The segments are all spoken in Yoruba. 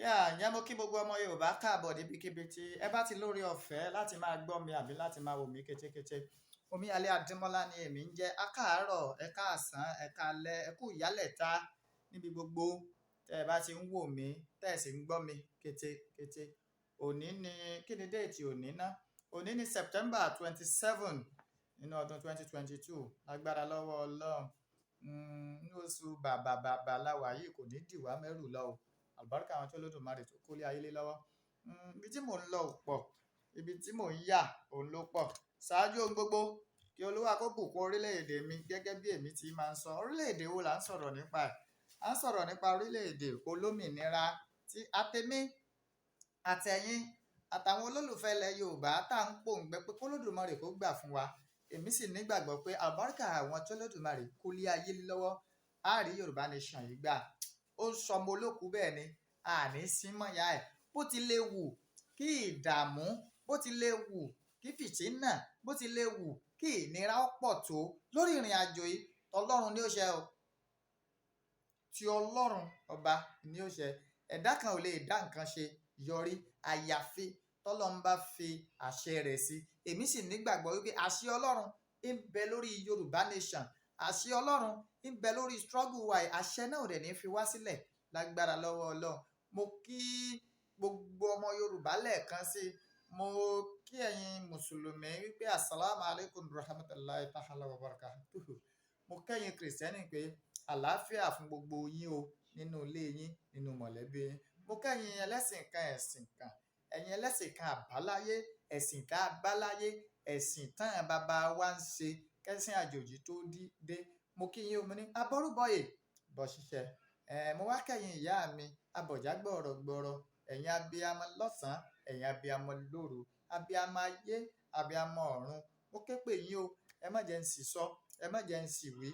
Ǹjẹ́ mo kí gbogbo ọmọ Yorùbá káàbọ̀ níbikíbi tí ẹ bá ti lórí ọ̀fẹ́ láti máa gbọ́ mi àbí láti máa wò mí kétékété. Omíyalé Adémọ́lá ni èmi ń jẹ́. A káàárọ̀, ẹ káàsán, ẹ káalẹ́, ẹ kú ìyálẹ̀ta níbi gbogbo tẹ́ ẹ bá ti ń wò mí, tẹ́ ẹ sì ń gbọ́ mi kétékété. Òní ni, kí ni déètì òní ná? Òní ni September 27 nínú ọdún 2022. Lágbára lọ́wọ́ Ọlọ́run. Ní oṣù bàbà láwa yìí kò ní dìwà mẹ́rù lọ o. Àlùbáríkà àwọn tí Olódùmarè tó kólé ayé lé lọ́wọ́. Ibi tí mò ń lọ ò pọ̀, ibi tí mò ń yà òun ló pọ̀. Ṣáájú ohun gbogbo, kí Olúwa kó bùkún orílẹ̀-èdè mi gẹ́gẹ́ bí èmi ti máa ń sọ. Orílẹ̀-èdè wo là ń sọ̀rọ̀ nípa ẹ̀? À ń sọ̀rọ̀ nípa orílẹ̀-èdè olómìnira tí àtẹ̀mí, àtẹ̀yìn, àtàwọn olólùfẹ́ ilẹ̀ Yorùbá tá ń pòǹgbẹ pé kó Olódùmarè kó gbà fún wa. Èmi sì nígbàgbọ́ pé àlùbáríkà àwọn tí Olódùmarè kólé ayé lé lọ́wọ́, á rí Yorùbá nation yìí gbà. Ó ń sọmọ olókùú bẹ́ẹ̀ ni, àní símọ́ ya ẹ̀. Bó ti lè wù kí ìdààmú, bó ti lè wù kí fìtínà, bó ti lè wù kí ìnira ó pọ̀ tó lórí ìrìn àjò yìí, tọlọ́run ni ó ṣe o. Ti Ọlọ́run ọba ni ó ṣe. Ẹ̀dá kan ò lè dá nǹkan ṣe yọrí àyàfi tọ́lọ́run bá fi àṣẹ rẹ̀ sí. Èmi sì nígbàgbọ́ wípé àṣẹ Ọlọ́run ń bẹ lórí Yorùbá nation. Àṣẹ Ọlọ́run ń bẹ lórí struggle wa. Àṣẹ náà ò dẹ̀ ní fi wá sílẹ̀ lágbára lọ́wọ́ Ọlọ́run. Mo kí gbogbo ọmọ Yorùbá lẹ́ẹ̀kan sí. Mo kí ẹ̀yin mùsùlùmí wípé assalamu alaikum rahmatullahi ta'ala wa barakatuhu. Mo kẹ́yin kìrìsìtẹ́nì pé àlàáfíà fún gbogbo yín o nínú ilé yín, nínú mọ̀lẹ́bí yín. Mo kẹ́yin ẹlẹ́sìn kan ẹ̀sìn kan. Ẹ̀yin ẹlẹ́sìn kan àbáláyé, ẹ̀sìn kan àbáláyé, ẹ̀sìn tán bàbá wa ń ṣe kẹ́sìn àjòjì tó dé. Mo kí yín o, mo ní abọ́rúbọyè bọ̀ ṣiṣẹ́. Mo wá kẹ́yin ìyá mi abọ̀já gbọ̀rọ̀gbọ̀rọ̀, ẹ̀yin abiyamọ lọ́sàn-án, ẹ̀yin abiyamọ lóru, abiyamọ ayé, abiyamọ ọ̀run. Mo ké pè yín o, ẹ má jẹ́ ń sì sọ, ẹ má jẹ́ ń sì wí.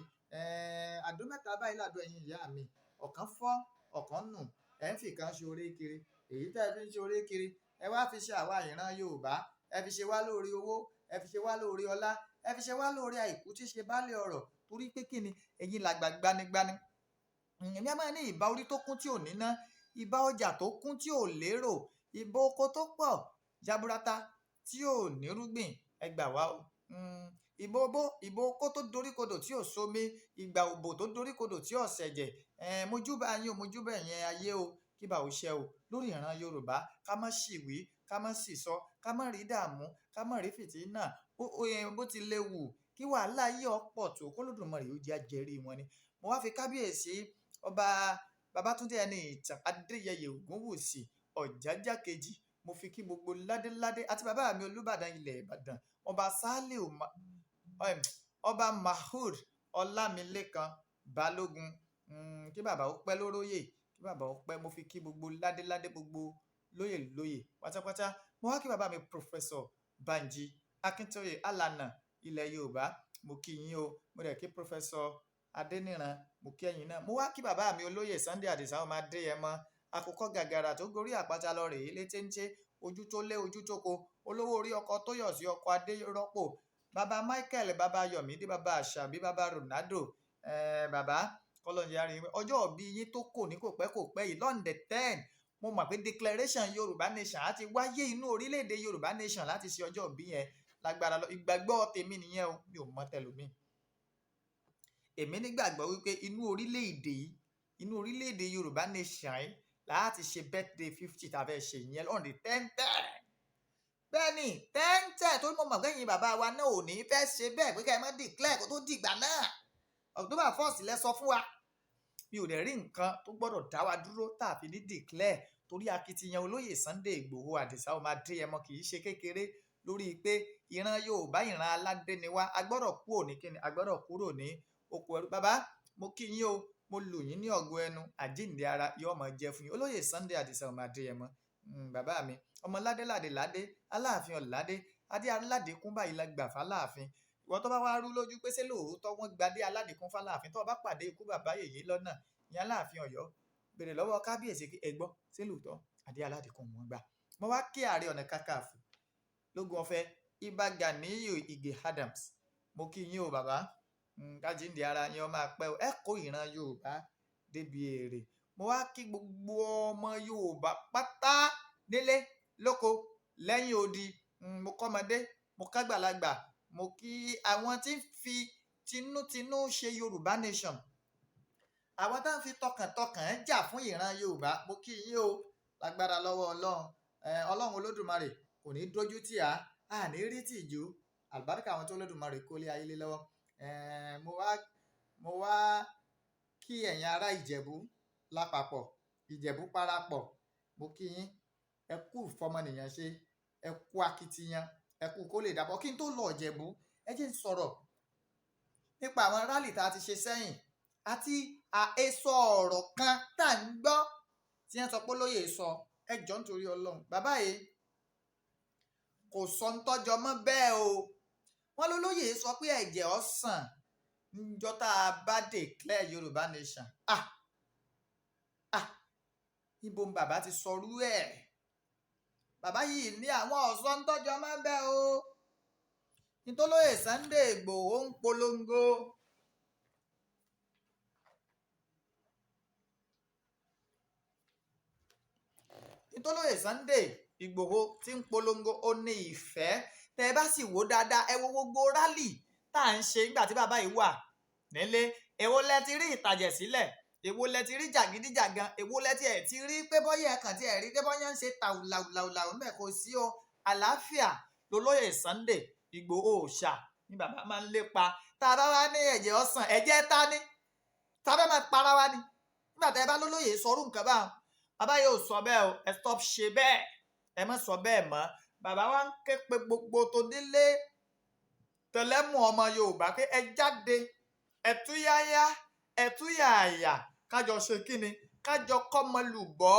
Àdó mẹ́ta báyìí làdó ẹ̀yin ìyá mi. Ọ̀kan fọ́, ọ̀kan nù, ẹ ń fi kan ṣe orí kiri. Èyí tẹ́ ẹ fi ń ṣe orí kiri, ẹ wá fi ṣe àwa ìran Yorùbá. Ẹ fi ṣe wá lórí owó, ẹ fi ṣe wá lórí ọlá, ẹ fi ṣe wá lórí àìkú tí ṣe baálé ọrọ̀. Torí pé kí ni ẹ̀yin làgbà gbanigbani. Èmi á máa ní ìbá orí tó kún tí ò ní ná, ìbá ọjà tó kún tí ò lérò, ìbá oko tó pọ̀ jaburata tí ò nírúgbìn. Ẹ gbà wá o. Ìbá oko tó doríkodò tí ò sómi, ìgbà òbò tó doríkodò tí ò ṣẹ̀jẹ̀. Mojúbà yín o, mojúbà ẹ̀yin ayé o, kí bá ò ṣe o lórí ìran Yorùbá. Ká má sì wí, ká má sì sọ, ká má rí dààmú, ká má rí fìtínà. Bó ti lè wù kí wàhálà yìí ọ̀pọ̀ tó kó Olódùmarè ó jẹ́ àjẹrí wọn ni. Mo wá fi kábíyèsí ọba Babátúndé ẹni ìtàn Adéyẹyè Ògúnwùsì Ọ̀jájá kejì. Mo fi kí gbogbo ládéládé àti bàbá mi Olúbàdàn ilẹ̀ Ìbàdàn ọba Sàlíù ọba Mahood Ọlámilékan Balógun. Kí bàbá ó pẹ́ lóróyè, kí bàbá ó pẹ́. Mo fi kí gbogbo ládéládé, gbogbo lóyè pátápátá. Mo wá kí bàbá mi Professor Banji Akíntóyè Alànà ilẹ̀ Yorùbá. Mo kí yín o. Mo dẹ̀ kí Professor Adéníran, mo kí ẹ̀yin náà. Mo wá kí bàbá mi olóyè Sunday Àdìsá ọmọ Adéyẹmọ, àkùkọ gàgàrà tó gorí àpáta lọ rèé létéńté, ojú tó lé ojú tó ko, olówó orí ọkọ tó yọ̀ sí ọkọ Adérọ́pò, bàbá Michael, bàbá Yọ̀mídé, bàbá Àṣàbí, bàbá Ronaldo. Bàbá kọlọ́njẹ arin ọjọ́ òbí yín tó kò ní kò pẹ́ yìí lọ́ndẹ̀ 10. Mo mọ̀ pé declaration Yorùbá nation á ti wáyé inú orílẹ̀-èdè Yorùbá nation láti ṣe ọjọ́ òbí yẹn lágbára lọ. Ìgbàgbọ́ tèmi nìyẹn o, mi ò mọ̀ tẹlòmíì. Èmi nígbàgbọ́ wípé inú orílẹ̀-èdè Yorùbá nation yìí láti ṣe birthday 50 tàbí ṣe ìyẹn on the 10th. Bẹ́ẹ̀ni 10th tó mọ̀ pé ẹ̀yin bàbá wa náà ò ní fẹ́ ṣe bẹ́ẹ̀ pé ká ẹ má declare kó tó dìgbà náà. October 1st lẹ sọ fún wa. Mi ò dẹ̀ rí nǹkan tó gbọ́dọ̀ dá wa dúró tàbí ní declare torí akitiyan olóyè Sunday Igboho Àdìsá ọmọ Adéyẹmọ kì í ṣe kékeré lórí pé ìran Yorùbá ìran aládé ni wá. A gbọ́dọ̀ kúrò ní kíni, a gbọ́dọ̀ kúrò ní oko ẹrú. Bàbá mo kí yín o, mo lù yín ní ọ̀gọ ẹnu, àjíǹde ara yóò máa jẹ fún yín. Olóyè Sunday Àdìsá ọmọ Adéyẹmọ, bàbá mi ọmọ ládé Aláàfin Ọ̀ládé, adé aládékún báyìí la gbà fáláàfin. Ìwọ tó bá wá rú lójú pé ṣé lóòótọ́ wọ́n gbadé aládékún fáláàfin, tó bá pàdé ikú bàbá yèyé lọ́nà ìyẹn Aláàfin Ọ̀yọ́, béèrè lọ́wọ́ kábíyèsí ẹ gbọ́ ṣé lóòótọ́ adé aládékún wọn gbà. Mo wá kí Ààrẹ Ọ̀nà Kakanfò lógún ọ̀fẹ́ Ìbà Gàníyù Ìgè Adams. Mo kí yín o bàbá. Kájíǹde ara yín ó máa pẹ́ o. Ẹ kó ìran Yorùbá débi èrè. mo wá kí gbogbo ọmọ Yorùbá pátá nílé lóko lẹ́yìn odi. Mo kọ́mọdé, mo kágbàlagbà, mo kí àwọn tí ń fi tinútinú ṣe Yorùbá nation, àwọn tá ń fi tọkàntọkàn jà fún ìran Yorùbá. Mo kí yín o, lágbára lọ́wọ́ Ọlọ́run. Ọlọ́run Olódùmarè kò ní dójú tì á, a ní rí tìjú, àlùbáríkà àwọn tó Olódùmarè kó lé ayé lé lọ́wọ́. Mo wá kí ẹ̀yin ará Ìjẹ̀bú lápapọ̀, Ìjẹ̀bú parapọ̀, mo kí yín, ẹ kú fọmọnìyàn ṣe, ẹ kú akitiyan, ẹ kú kó lè dàbọ̀. Kí n tó lọ Ìjẹ̀bú, ẹ jẹ́ n sọ̀rọ̀ nípa àwọn rálì tá a ti ṣe sẹ́yìn àti àhesọ ọ̀rọ̀ kan tá à ń gbọ́ tí wọ́n sọ pé olóyè sọ. Ẹ jọ̀ọ́ nítorí Ọlọ́run, bàbá yìí kò sọ ń tọ́jọ mọ́ bẹ́ẹ̀ o. Wọ́n lólóyè sọ pé ẹ̀jẹ̀ ó sàn níjọ́ tá a bá declare Yorùbá nation. Ibo ni bàbá ti sọrú ẹ̀? Bàbá yìí ní àwọn ọ̀sọ́ ń tọ́jọ mọ́ bẹ́ẹ̀ o. Nítolóyè Sunday Igboho ń polongo. Nítolóyè Sunday Igboho tí ń polongo ó ní ìfẹ́. Tẹ́ ẹ bá sì wò dáadáa, ẹ wo gbogbo rálì tá à ń ṣe nígbà tí bàbá yìí wà nílé. Èwo lẹ ti rí ìtàjẹ̀ sílẹ̀? Èwo lẹ ti rí jàgídíjàgan? Èwo lẹ ti ẹ̀ ti rí pé bọ́yá ẹ̀kan tí ẹ̀ rí pé bọ́yá ń ṣe tàùlàùlàùlàù ńbẹ̀? Kò sí o. Àlàáfíà lolóyè Sunday Igboho òòṣà ni bàbá máa ń lépa. Tá a bá wá ní ẹ̀jẹ̀ ọ̀sán, ẹ̀jẹ̀ ta ni? Tá a bá máa para wa ni? Nígbà tẹ́ ẹ bá lólóyè sọrú nǹkan báwọn, bàbá yóò sọ bẹ́ẹ̀ o. Ẹ stop ṣe bẹ́ẹ̀, ẹ má sọ bẹ́ẹ̀ mọ́. Bàbá wa ń ké pe gbogbo tó nílé tẹlẹ́mù ọmọ Yorùbá pé ẹ jáde, ẹ túyáyá, ẹ túyàyà, kájọ ṣe kíni? Kájọ kọ́mọlùbọ́,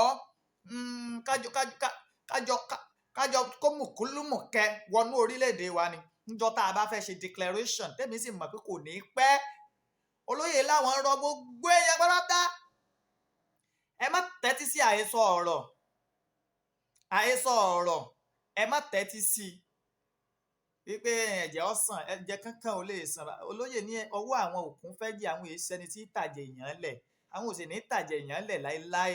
kájọ kó mùkúlùmùkẹ́ wọnú orílẹ̀-èdè wa ni. Níjọ́ tá a bá fẹ́ ṣe declaration, tèmi sì mọ̀ pé kò ní pẹ́. Olóyè láwọn rọ gbogbo èèyàn pátá, ẹ má tẹ́tí sí àhesọ ọ̀rọ̀, ẹ má tẹ́tí sí wípé ẹ̀jẹ̀ ọ̀sán, ẹ̀jẹ̀ kankan ò lè sàn. Olóyè ní ọwọ́ àwọn òkun fẹ́ jẹ́ àwọn èsì ẹni tí tàjẹ̀ èèyàn lẹ̀, àwọn ò sì ní tàjẹ̀ èèyàn lẹ̀ láéláé.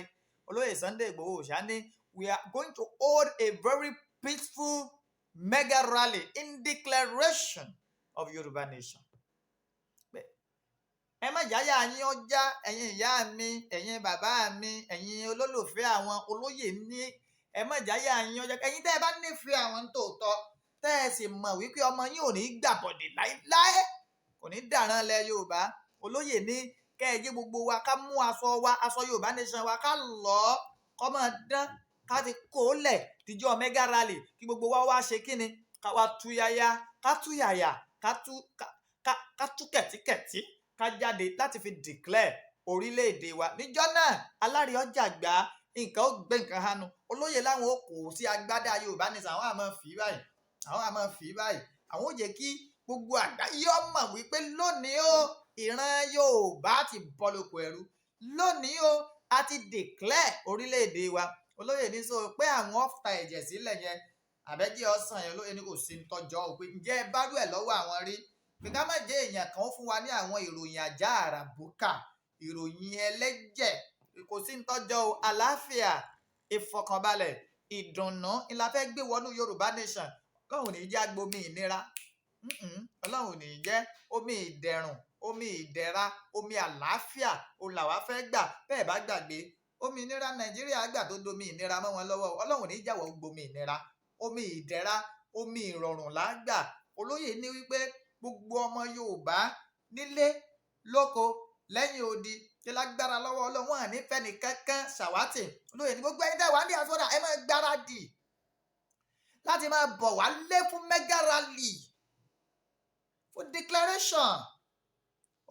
Olóyè Sunday Igboho òòṣà ní we are going to hold a very peaceful mega rally in declaration of Yoruba nation. Ẹ má jáyà yín ọjà, ẹ̀yin ìyá mi, ẹ̀yin bàbá mi, ẹ̀yin olólùfẹ́ àwọn olóyè ní ẹ má jáyà yín ọjà. Ẹ̀yin tẹ́ ẹ bá nífẹ̀ẹ́ àwọn tòótọ́, tẹ́ ẹ sì mọ̀ wípé ọmọ yín ò ní gbàbọ̀dè láéláé, kò ní dàrán lẹ Yorùbá. Olóyè ní kẹ́ ẹ jẹ́ gbogbo wa ká mú aṣọ wa, aṣọ Yorùbá nation wa ká lọ kọ́ máa dán, ká ti kó lẹ̀ tíjọ́ mega rally kí gbogbo wa wá ṣe kíni? Ká wá túyáyá, ká túyàyà, ká tú kẹ̀tíkẹ̀tí, ká jáde láti fi declare orílẹ̀-èdè wa. Níjọ́ náà aláre ọjà gbà nǹkan ó gbé nǹkan hanu. Olóyè láwọn ó kò sí agbádá Yorùbá nation, àwọn àmọ́ fi báyìí, àwọn ò jẹ́ kí gbogbo àgbáyé mọ̀ wípé lónìí o ìran Yorùbá ti bọ́ lóko ẹrú. Lónìí o a ti declare orílẹ̀-èdè wa. Olóyè ní sọ pé àwọn ọ̀fta ẹ̀jẹ̀ sílẹ̀ yẹn, àbẹ́jẹ́ ọ̀sán yẹn. Olóyè ní kò sí tọ́jọ́ ò pé ǹjẹ́ ẹ bá rú ẹ̀ lọ́wọ́ àwọn rí? Pé ká má jẹ́ èèyàn kan fún wa ní àwọn ìròyìn àjá àràbùkà, ìròyìn ẹlẹ́jẹ̀. Kò sí tọ́jọ́ o. Àlàáfíà, ìfọkànbalẹ̀, ìdùnnú ńlá fẹ́ gbé wọnú Yorùbá nation. Ọlọ́run ò ní jẹ́ agbomi ìnira, Ọlọ́run ò ní jẹ́ omi ìdẹ̀rùn, omi ìdẹ̀ra, omi àlàáfíà òun làwa fẹ́ gbà. Bẹ́ẹ̀ bá gbàgbé, omi ìnira Nàìjíríà gbà tó domi ìnira mọ́ wọn lọ́wọ́. Ọlọ́run ò ní jàwọ́ gbomi ìnira, omi ìdẹ̀ra, omi ìrọ̀rùn là gbà. Olóyè ní wípé gbogbo ọmọ Yorùbá nílé lóko lẹ́yìn odi tí lágbára lọ́wọ́ Ọlọ́run wọn ní fẹ́ni kankan ṣàwátì. Olóyè ní gbogbo ẹni tẹ́ wà ní àsọdà, ẹ máa gbáradì láti máa bọ̀ wá lé fún mega rally, fún declaration.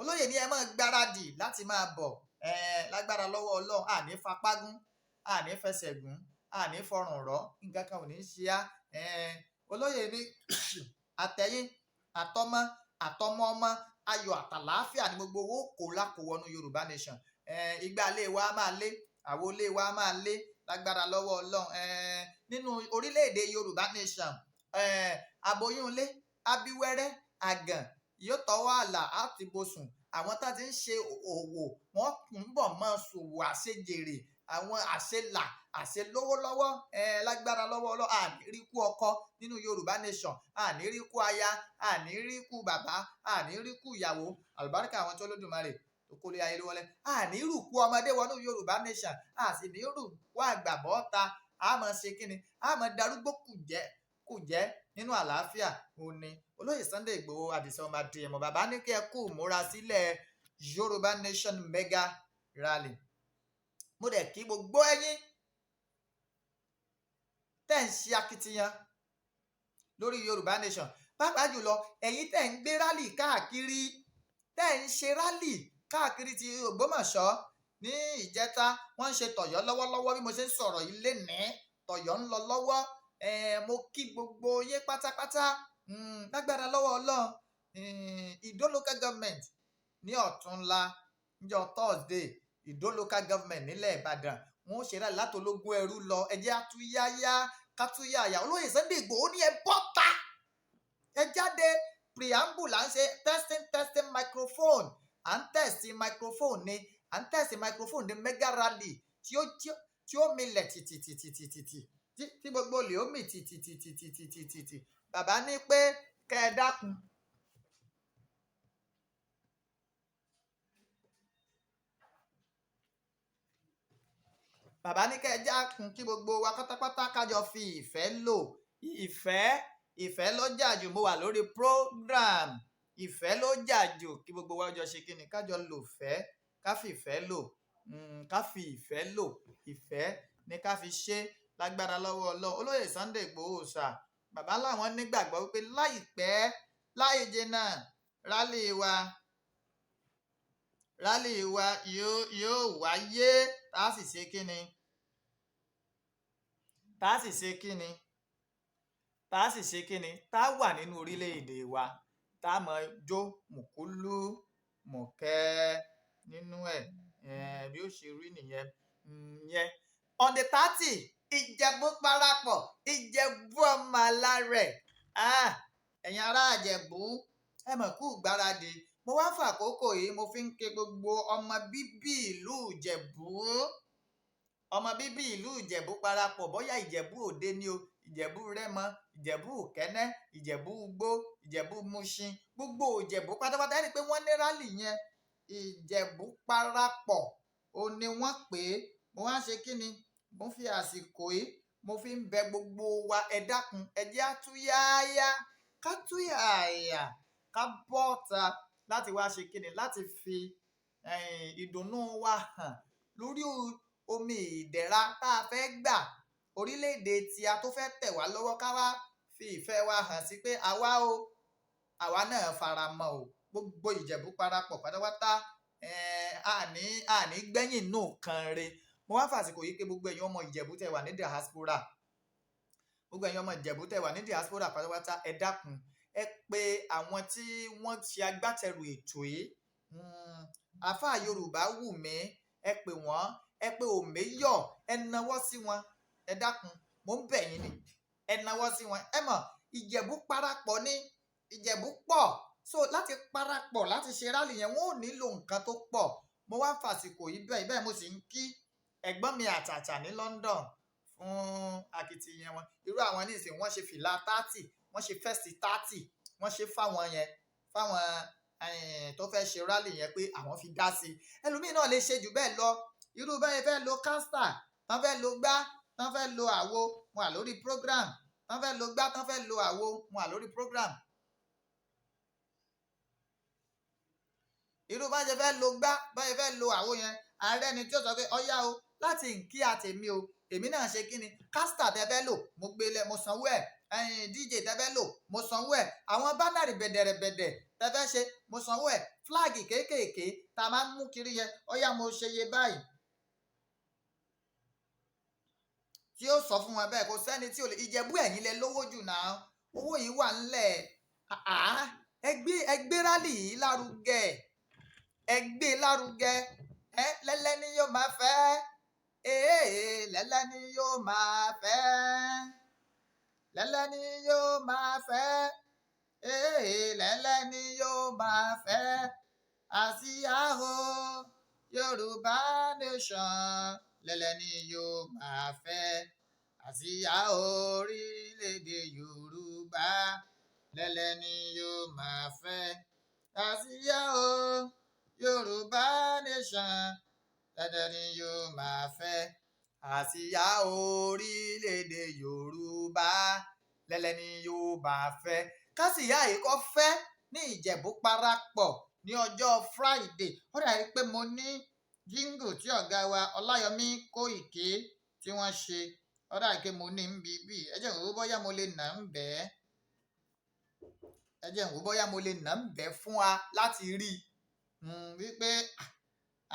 Olóyè ní ẹ máa gbáradì láti máa bọ̀. Lágbára lọ́wọ́ Ọlọ́run àní fapágún, àní fẹsẹ̀gún, àní fọrùn rọ́, nǹkan kan ò ní ṣe á. Olóyè ní àtẹ̀yìn àtọmọ ọmọ ayọ̀ àtàlàáfíà ní gbogbo owó kò lákòwọnú Yorùbá nation. Ìgbà ilé wa máa lé, àwo ilé wa máa lé lágbára lọ́wọ́ Ọlọ́run. Nínú orílẹ̀-èdè Yorùbá nation, aboyún ilé, abíwẹ́rẹ́, àgàn yóò tọwọ́ àlà àti bosùn, àwọn tá ti ń ṣe òwò wọ́n ń bọ̀ mọ́ ṣòwò àṣejèrè, àwọn àṣelà àṣelówólọ́wọ́ lágbára lọ́wọ́ ọlọ́ àní rí kú ọkọ nínú Yorùbá nation, àní rí kú aya, àní rí kú bàbá, àní rí kú ìyàwó, àlùbáríkà àwọn tí Olódùmarè tó kólé ayé ló wọlé, àní rù kú ọmọdé wọnú Yorùbá nation, àsì ní rù kú àgbà bọ́ta, àmọ́ ṣe kíni, àmọ́ darúgbó kùjẹ́ nínú àlàáfíà. Òní olóyè Sunday Igboho Àdìsá ọmọ Adéyẹmọ bàbá ní kí ẹ kú múra sílẹ̀ Yorùbá nation mega rally. Mo dẹ̀ kí gbogbo ẹ̀yin tẹ́ ń ṣe akitiyan lórí Yorùbá nation, pàápàá jùlọ ẹ̀yin tẹ́ ń gbé rálì káàkiri, tẹ́ ń ṣe rálì káàkiri ti Ògbómọ̀ṣọ́. Ní ìjẹta wọ́n ń ṣe tọ̀yọ́ lọ́wọ́lọ́wọ́ bí mo ṣe ń sọ̀rọ̀ yìí lénìí, tọ̀yọ́ ń lọ lọ́wọ́. Mo kí gbogbo yín pátápátá, lágbára lọ́wọ́ Ọlọ́run. Ìdó local government ní ọ̀túnla níjọ́ Thursday, Ìdó local government nílẹ̀ Ìbàdàn wọn ó ṣe rálì látológún ẹrú lọ, ẹjẹ́ àtúnyáyá kátúnyáyá. Olóyè Sunday Igboho ní ẹ bọ́ta, ẹ jáde. Preamble là ń ṣe testing microphone, à ń tẹ̀sí microphone ni, à ń tẹ̀sí microphone ní mega rally tí ó milẹ̀ tìtìtìtìtìtì tí gbogbo olè ó mì tìtìtìtìtìtìtì. Bàbá ní pé kẹ́ ẹ dákun. Bàbá ní kẹ́ ẹ dákun kí gbogbo wa pátápátá kájọ fi ìfẹ́ lò. Ìfẹ́ ló jà jù. Mo wà lórí program. Ìfẹ́ ló jà jù, kí gbogbo wa jọ ṣe kíni, kájọ lò fẹ́, ká fi ìfẹ́ lò, ká fi ìfẹ́ lò. Ìfẹ́ ni ká fi ṣe lágbára lọ́wọ́ Ọlọ́run. Olóyè Sunday Igboho ṣá, bàbá láwọn nígbàgbọ́ wípé láìpẹ́ láì jìnnà rálì wa yóò wáyé. Tá sì ṣe kíni, tá wà nínú orílẹ̀-èdè wa, tá mọ̀ jó mùkúlú mùkẹ́ nínú ẹ̀, bí ó ṣe rí nìyẹn. Yẹn on the 30 Ìjẹ̀bú parapọ̀, Ìjẹ̀bú ọmọ alárẹ̀. Ẹ̀yin ará Ìjẹ̀bú ẹ mọ̀ kú gbáradì. Mo wá fún àkókò yìí mo fi ń ké gbogbo ọmọ bíbí ìlú Ìjẹ̀bú. Ọmọ bíbí ìlú Ìjẹ̀bú parapọ̀, bóyá Ìjẹ̀bú Òde ni o, Ìjẹ̀bú Rẹ́mọ, Ìjẹ̀bú Kẹ́nẹ́, Ìjẹ̀bú Ugbó, Ìjẹ̀bú Mushin, gbogbo Ìjẹ̀bú pátápátá. Ẹni pé wọ́n ní rálì yẹn Ìjẹ̀bú parapọ̀ ó ní wọ́n pè é. Mo wá ṣe kíni, mo fi àsìkò yìí mo fi ń bẹ gbogbo wa, ẹ dákun ẹ jẹ́ àtúnyáyá ká bọ́ta láti wá ṣe kíni, láti fi ìdùnnú wa hàn lórí omi ìdẹ̀ra tá a fẹ́ gbà. Orílẹ̀-èdè tí a tó fẹ́ tẹ̀ wá lọ́wọ́, ká wá fi ìfẹ́ wa hàn sí pé àwa náà faramọ́ o. Gbogbo Ìjẹ̀bú parapọ̀ pátápátá, àní gbẹ̀yìn nù kan re. Mo wá fàsìkò yìí pé gbogbo ẹ̀yin ọmọ Ìjẹ̀bú tẹ́ wà ní diaspora, pátápátá, ẹ dákun ẹ pé àwọn tí wọ́n ṣe agbátẹrù ètò yìí. Àfáà Yorùbá wù mí, ẹ pè wọ́n, ẹ pé òmẹ́yọ̀, ẹ nawọ́ sí wọn. Ẹ dákun mo ń bẹ̀ yín ni, ẹ nawọ́ sí wọn. Ẹ mọ̀ Ìjẹ̀bú parapọ̀ ní, Ìjẹ̀bú pọ̀, so láti parapọ̀ láti ṣe rálì yẹn wọ́n ò nílò nǹkan tó pọ̀. Mo wá fàsìkò yìí bẹ́ẹ̀ mo sì ń kí ẹ̀gbọ́n mi àtàtà ní London fún akitiyan wọn. Irú àwọn nísìnyí wọ́n ṣe fìlà 30, wọ́n ṣe fẹ́ẹ̀sì 30, wọ́n ṣe fáwọn tó fẹ́ ṣe rálì yẹn pé àwọn fi dá sí. Ẹlòmíì náà lè ṣe jù bẹ́ẹ̀ lọ. Irú bẹ́ẹ̀ fẹ́ lo kásítà, tán fẹ́ lo gbá, tán fẹ́ lo àwo, wọn à lórí program. Tán fẹ́ lo gbá, tán fẹ́ lo àwo, wọn à lórí program. Irú bá ṣe fẹ́ lo gbá, bá ṣe fẹ́ lo àwo yẹn, ààrẹ ni tí ó sọ pé ọyá o, láti nkí àtèmi o, èmi náà ṣe kíni, kásítà tẹ́ fẹ́ lò mo gbélé, mo sanwó ẹ̀. DJ tẹ́ fẹ́ lò mo sanwó ẹ̀. Àwọn bánàrì bẹ̀dẹ̀rẹ̀bẹ̀dẹ̀ tẹ́ fẹ́ ṣe mo sanwó ẹ̀. Fúláàgì kéékèèké tá a máa ń mú kiri yẹn, ọyá mo ṣe iye báyìí. Tí ó sọ fún wọn bẹ́ẹ̀, kò sẹ́ni tí ò lè. Ìjẹ̀bú ẹ̀yin lẹ lówó jù náà, owó yìí wà ńlẹ̀. Ẹ gbé rálì yìí lárugẹ, ẹ gbé lárugẹ. Lẹ́lẹ́ ni yóò máa fẹ́, lẹ́lẹ́ ni yóò máa fẹ́, lẹ́lẹ́ ni yóò máa fẹ́, lẹ́lẹ́ ni yóò máa fẹ́. àsíá o Yorùbá nation lẹ́lẹ́ ni yóò máa fẹ́ àsíá orílẹ̀-èdè Yorùbá lẹ́lẹ́ ni yóò máa fẹ́ àsíá o Yorùbá nation lẹ́lẹ́ ni yóò máa fẹ́ àsíá orílẹ̀-èdè Yorùbá lẹ́lẹ́ ni yóò máa fẹ́ kásìyá yìí kọ́ fẹ́ ní Ìjẹ̀bú parapọ̀ ní ọjọ́ Friday ó dàbí pé mo ní jíngù tí ọ̀gá wa Ọláyọmí Kóìkí tí wọ́n ṣe ó dàbí pé mo ní ń bí ẹ jẹ́ n wò bóyá mo lè nà ń bẹ́ẹ̀ ẹ jẹ́ n wò bóyá mo lè nà ń bẹ́ẹ̀ fún wa láti rí wípé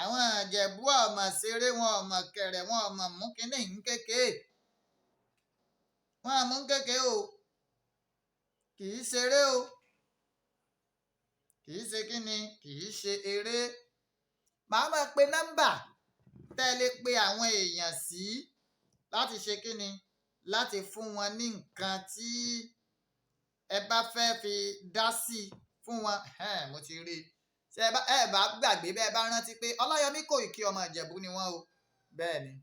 àwọn Ìjẹ̀bú ọmọ ṣeré wọn ọmọ kẹrẹ wọn ọmọ mú kínní ń kéke wọn mú kéke o kì í ṣeré o kì í ṣe kínní kì í ṣe eré màá máa pe nọ́mbà tẹ́lẹ̀ pé àwọn èèyàn sí láti ṣe kínní láti fún wọn ní nǹkan tí ẹ bá fẹ́ fi dá sí fún wọn mo ti rí i ṣe ẹ bá gbàgbé bẹ́ẹ̀ bá rántí pé Ọláyọmí Kóìkí ọmọ Ìjẹ̀bú ni wọ́n o bẹ́ẹ̀ ni.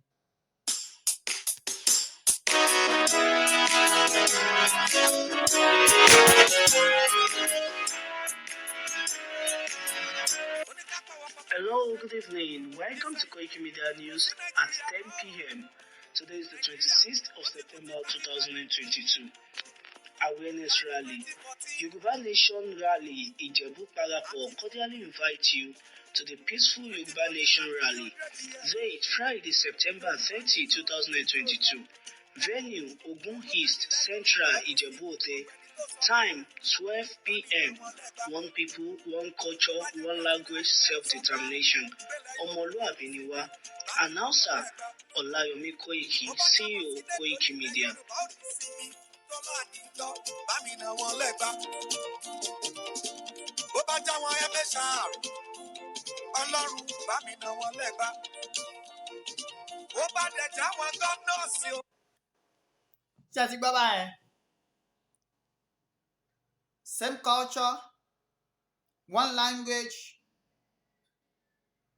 Hello, good evening. Welcome to Koiki Media News at 10 p.m. Today is the 26th of September 2022. Awareness Rally. Yoruba Nation Rally Ijebu Parapor cordially invite you to the peaceful Yoruba Nation Rally. Date Friday, September 30, 2022. Venue Ogun East Central Ijebu-Ode. Time 12 p.m. One people, one culture, one language, self-determination. Omoluabi ni wa. Announcer Olayomi Koiki, CEO Koiki Media. Ṣé ẹ ti gbọ́ báyẹn? Same culture, one language,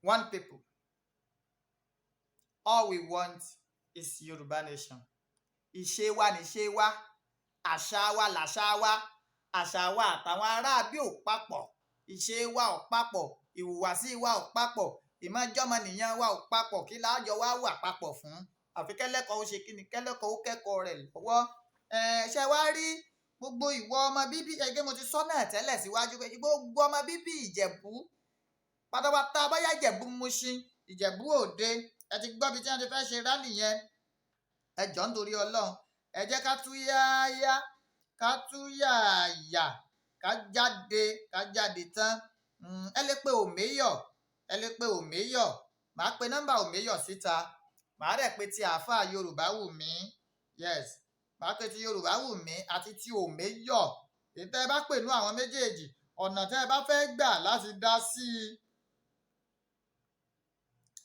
one people. All we want is Yoruba Nation. Ìṣe wa nìṣe wa, àṣà wa làṣà wa, àṣà wa àtàwọn aráabí ò papọ̀, ìṣe wa ò papọ̀, ìhùwàsí wa ò papọ̀, ìmọ̀jọ́mọnìyàn wa ò papọ̀, kí láàjọ wa wà papọ̀ fún? Àfi kẹ́lẹ́kọ̀ọ́ ó ṣe kí ni kẹ́lẹ́kọ̀ọ́ ó kẹ́kọ̀ọ́ rẹ̀ lọ́wọ́. Ṣé wá rí gbogbo ìwọ ọmọ bíbí ẹgbẹ́ mo ti sọ náà tẹ́lẹ̀ síwájú pé gbogbo ọmọ bíbí Ìjẹ̀bú pátápátá bóyá Ìjẹ̀bú Mùṣín Ìjẹ̀bú Òde ẹ ti gbọ́ bí tí wọ́n ti fẹ́ ṣe rálì yẹn ẹ jọ̀ọ́ nítorí Ọlọ́run ẹ jẹ́ ká tú yáyá ká tú yàyà ká jáde tán ẹ lè pe òméyọ̀ màá pe nọ́mbà òméyọ̀ síta màá dẹ̀ pe ti àáfàá Yorùbá Wùmí yes màá pe ti Yorùbá Wùmí àti ti òméyọ̀ èyí tẹ́ ẹ bá pè nú àwọn méjèèjì ọ̀nà tẹ́ ẹ bá fẹ́ gbà láti dá sí i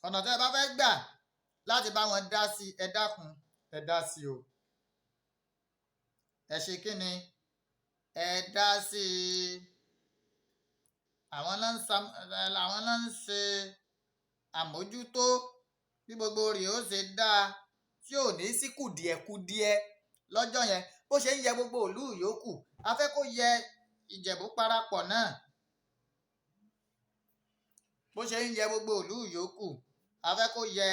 ọ̀nà tẹ́ ẹ bá fẹ́ gbà láti bá wọn dá sí ẹ dákun ẹ dá sí o ẹ ṣe kí ni ẹ dá sí i àwọn náà ń ṣe àmójútó bí gbogbo rẹ̀ ó ṣe dáa tí ò ní sí kùdìẹ̀kudiẹ lọ́jọ́ yẹn bó ṣe ń yẹ gbogbo ìlú yòókù a fẹ́ kó yẹ Ìjẹ̀bú parapọ̀ náà bó ṣe ń yẹ gbogbo ìlú yòókù a fẹ́ kó yẹ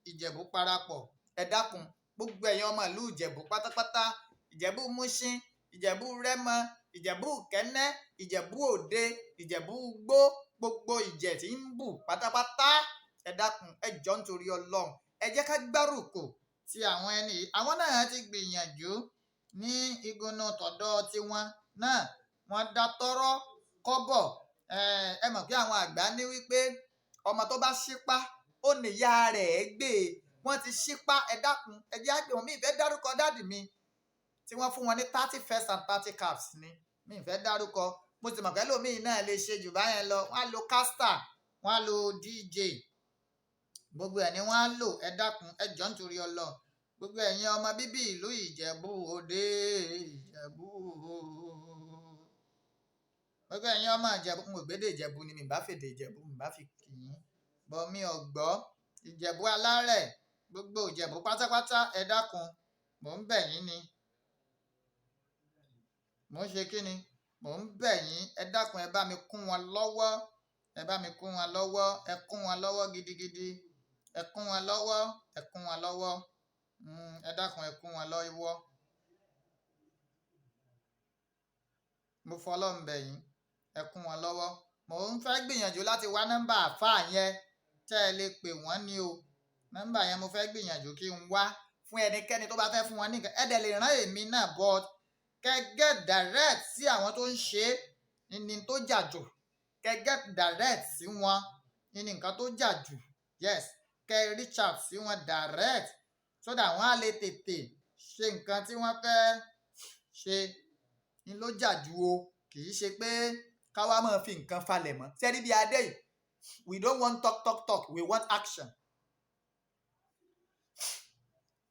Ìjẹ̀bú parapọ̀ ẹ dákun gbogbo ẹ̀yin ọmọ ìlú Ìjẹ̀bú pátápátá Ìjẹ̀bú Mùṣín Ìjẹ̀bú Rẹ́mọ Ìjẹ̀bú Kẹ́nẹ́ Ìjẹ̀bú Òde Ìjẹ̀bú Gbó gbogbo Ìjẹ̀ tí ń bù pátápátá ẹ dákun ẹ jọ̀ọ́ nítorí Ọlọ́run ẹ jẹ́ ká gbárùkù ti àwọn ẹni àwọn náà ti gbìyànjú ní igunnu tọ̀dọ̀ tiwọn náà wọ́n dá tọ́rọ́ kọ́bọ̀ ẹ mọ̀ pé àwọn àgbà ní wípé ọmọ tó bá ṣípá ó níyà rẹ̀ gbé wọ́n ti ṣípá ẹ dákun ẹ jẹ́ àgbẹ̀ wọn mi ìfẹ́ dárúkọ dáàdì mi tí wọ́n fún wọn ní 30 first and 30 caps ni mi ìfẹ́ dárúkọ mo ti mọ̀ pé lómìn náà lè ṣe jù báyẹn lọ wọ́n á lo caster wọ́n á lo DJ gbogbo ẹ̀ ni wọ́n á lò ẹ dákun ẹ jọ̀ọ́ nítorí Ọlọ́run gbogbo ẹ̀yin ọmọ bíbí ìlú Ìjẹ̀bú Òde Ìjẹ̀bú gbogbo ẹ̀yin ọmọ Ìjẹ̀bú mo gbédè Ìjẹ̀bú ni mi bá fèdè Ìjẹ̀bú mi bá fi kì í bọ́ mi ò gbọ́ Ìjẹ̀bú alárẹ̀ gbogbo Ìjẹ̀bú pátápátá ẹ dákun mò ń bẹ̀ yín ni mò ń ṣe kí ni mò ń bẹ̀ yín ẹ dákun ẹ bá mi kún wọn lọ́wọ́ ẹ bá mi kún wọn lọ́wọ́ ẹ kún wọn lọ́wọ́ gidigidi ẹ kún wọn lọ́wọ́ ẹ kún wọn lọ́wọ́ ẹ dákun ẹ kún wọn lọ́wọ́ mo fọlọ́run bẹ̀ yín ẹ kún wọn lọ́wọ́ mò ń fẹ́ gbìyànjú láti wá nọ́mbà àfáà yẹn tẹ́ ẹ lè pè wọ́n ní o nọ́mbà yẹn mo fẹ́ gbìyànjú kí n wá fún ẹnikẹ́ni tó bá fẹ́ fún wọn nìkan ẹ dẹ̀ lè rán èmi náà but get direct sí àwọn tó ń ṣe é ní tó jà jù get direct sí wọn ní nǹkan tó jà jù yes reach out sí wọn direct so that wọ́n á lè tètè ṣe nǹkan tí wọ́n fẹ́ ṣe ní ló jà jù o kì í ṣe pé káwá máa fi nǹkan falẹ̀ mọ́ sẹ́ni bí adé yìí we don't want talk we want action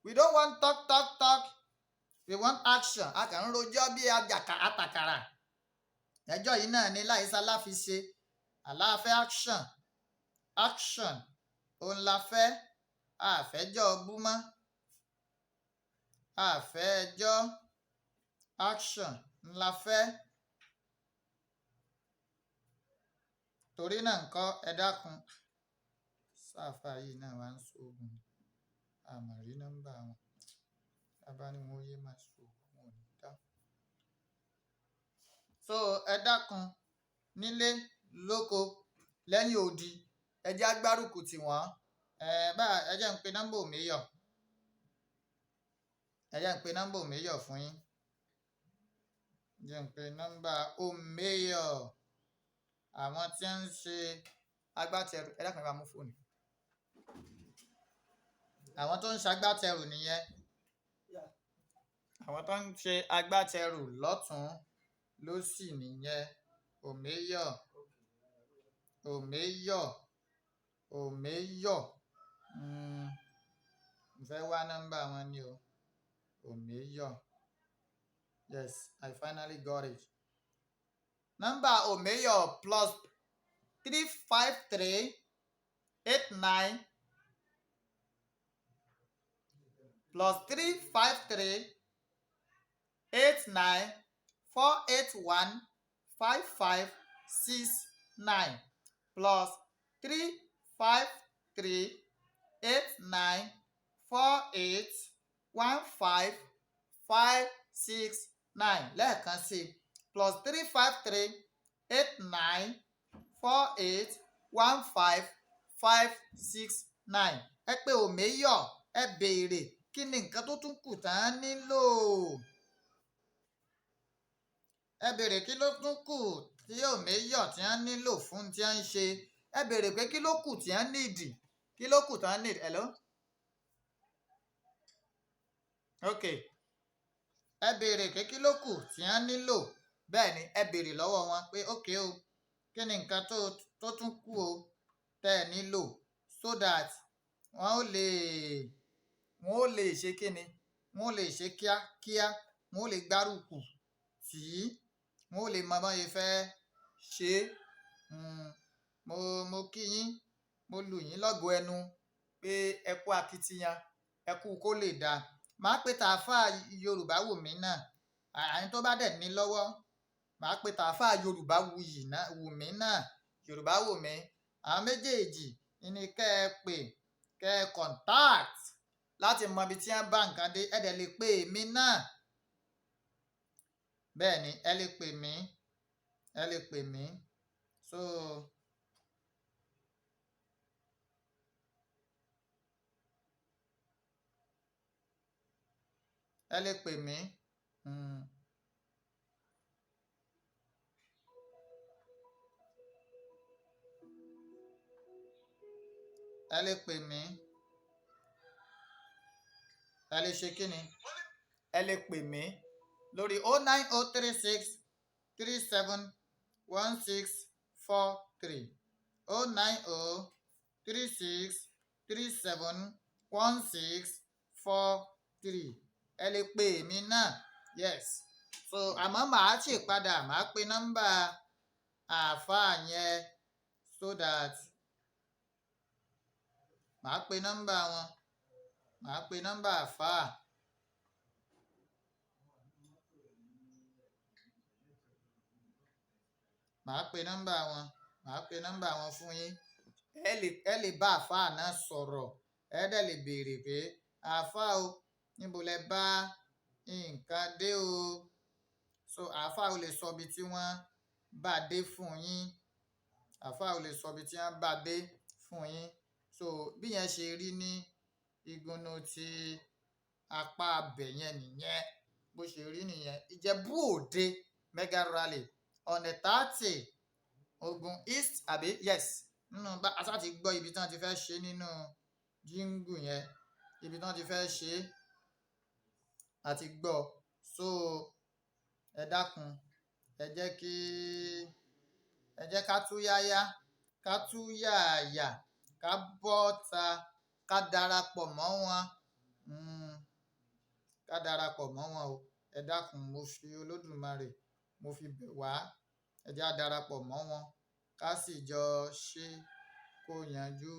we don't want talk we want action a kàn ń rojọ́ bí àtàkàrà ẹjọ́ yìí náà ni láìsá láfi ṣe àláfẹ́ action òun la fẹ́ àfẹ́jọ́ búmọ́ àfẹ́jọ́ action ńlá fẹ́ torí náà ńkọ́ ẹ dákun sáfà yìí náà wá ń sóògùn àmọ̀rí nọ́mbà wọn bàbá ni wọn yé máa sóògùn wọn ò ní dá so ẹ dákun nílé lóko lẹ́yìn odi ẹ jẹ́ agbárùkù tì wọ́n ẹ jẹ́ ń pe nọ́mbà òmíyọ̀ fún yín jẹ́ ń pe nọ́mbà òmíyọ̀ àwọn tí ń ṣe agbátẹrù ẹ dákun ẹ bá mú fóònù àwọn tó ń ṣe agbátẹrù nìyẹn àwọn tó ń ṣe agbátẹrù lọ́tún lósì nìyẹn òmíyọ̀ mo fẹ́ wá nọ́mbà wọn ni o òmíyọ̀ yes I finally got it nọ́mbà òmíyọ̀ plus 35389 plus 35389 481 5569 plus 35389 481 5569 lẹ́ẹ̀kan sí plus 35389 481 5569 ẹ pè òmíyọ̀ ẹ béèrè kí ni nǹkan tó tún kù tán nílò ẹ béèrè kí ló tún kù tí òmíyọ̀ tí wọ́n nílò fún tí wọ́n ń ṣe ẹ béèrè pé kí ló kù tí wọ́n nídìí kí ló kù tán nídìí hello ok ẹ béèrè pé kí ló kù tí wọ́n nílò bẹ́ẹ̀ ni ẹ béèrè lọ́wọ́ wọn pé ok o kí ni nǹkan tó tún kù o tẹ́ ẹ nílò so that wọ́n ó lè ṣe kí ni wọ́n ó lè ṣe kíákíá wọ́n ó lè gbárùkù tí wọ́n ó lè mọ bọ́n ṣe fẹ́ ṣe mo kí yín mo lù yín lọ́gọ ẹnu pé ẹ kú akitiyan ẹ kú kó lè dáa màá pe tààfà Yorùbá wù mí náà àyìn tó bá dẹ̀ ní lọ́wọ́ màá pe tààfà Yorùbá wù mí náà Yorùbá wù mí àwọn méjèèjì ní kẹ́ ẹ pè kẹ́ ẹ contact láti mọ ibi tí wọ́n bá nǹkan dé ẹ dẹ̀ lè pè mí náà bẹ́ẹ̀ ni ẹ lè pè mí so ẹ lè pè mí ẹ lè pè mí ẹ lè ṣe kí ni ẹ lè pè mí lórí 09036 37 1643 09036 37 1643 ẹ lè pè mí náà yes so àmọ́ màá ṣe padà màá pe nọ́mbà àáfàá yẹn so that màá pe nọ́mbà wọn, màá pe nọ́mbà àáfàá. Màá pe nọ́mbà wọn, màá pe nọ́mbà wọn fún yín. Ẹ lè bá àáfàá náà sọ̀rọ̀, ẹ dẹ̀ lè béèrè pé àáfàá o, níbo lẹ bá nǹkan dé o. So àáfàá ò lè sọ ibi tí wọ́n bá dé fún yín. Àáfàá ò lè sọ ibi tí wọ́n bá dé fún yín. So bí yẹn ṣe rí ní Ìgbónú ti apá abẹ̀ yẹn nìyẹn, bó ṣe rí nìyẹn. Ìjẹ̀bú Òde mega rally on the 30 Ogun East àbí yes nínú bá a ti gbọ́ ibi tí wọ́n ti fẹ́ ṣe nínú jíngù yẹn, ibi tí wọ́n ti fẹ́ ṣe àti gbọ́. So ẹ dákun, ẹ jẹ́ ká tú yáyá, ká tú yààyà, ká bọ́ta, ká darapọ̀ mọ́ wọn. Ká darapọ̀ mọ́ wọn o. Ẹ dákun, mo fi Olódùmarè, mo fi bẹ̀ wá. Ẹ jẹ́ á darapọ̀ mọ́ wọn, ká sì jọ ṣe kó yanjú.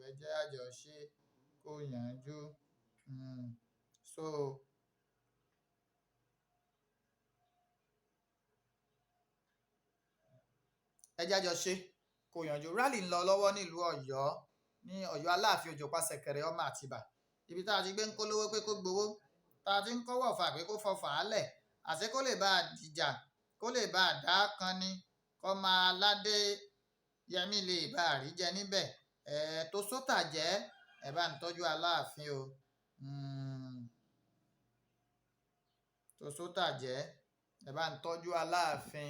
Ẹ jẹ́ á jọ ṣe kó yanjú. So ẹ jẹ́ á jọ ṣe kó yanjú. Rally ń lọ lọ́wọ́ nílùú Ọ̀yọ́, ní Ọ̀yọ́ Aláàfin Òjò Pàṣẹkẹrẹ Ọmọ Àtìbà. Ibi tá a ti gbé ń kólówó pé kó gbowó, tá a ti ń kọ́wọ́ fà pé kó fọfà á lẹ̀, àṣé kó lè bá a dìjà, kó lè bá a dá kan ni, kó máa ládé Yẹmí lè bá a rí jẹ níbẹ̀. Tó sótà jẹ́ ẹ bá ń tọ́jú Aláàfin o. Tó sótà jẹ́ ẹ bá ń tọ́jú Aláàfin.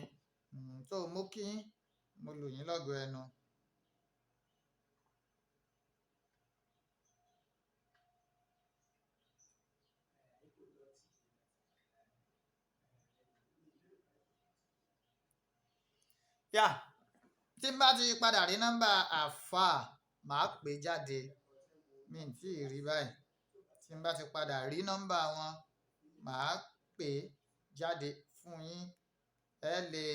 So mo kí yín, mo lù yín lọ́gọ ẹnu. Yà, tí n bá ti padà rí nọ́mbà àáfàá, màá pè jáde. Mi ò tí ì rí báyìí. Tí n bá ti padà rí nọ́mbà wọn, màá pè jáde fún yín. Ẹ lè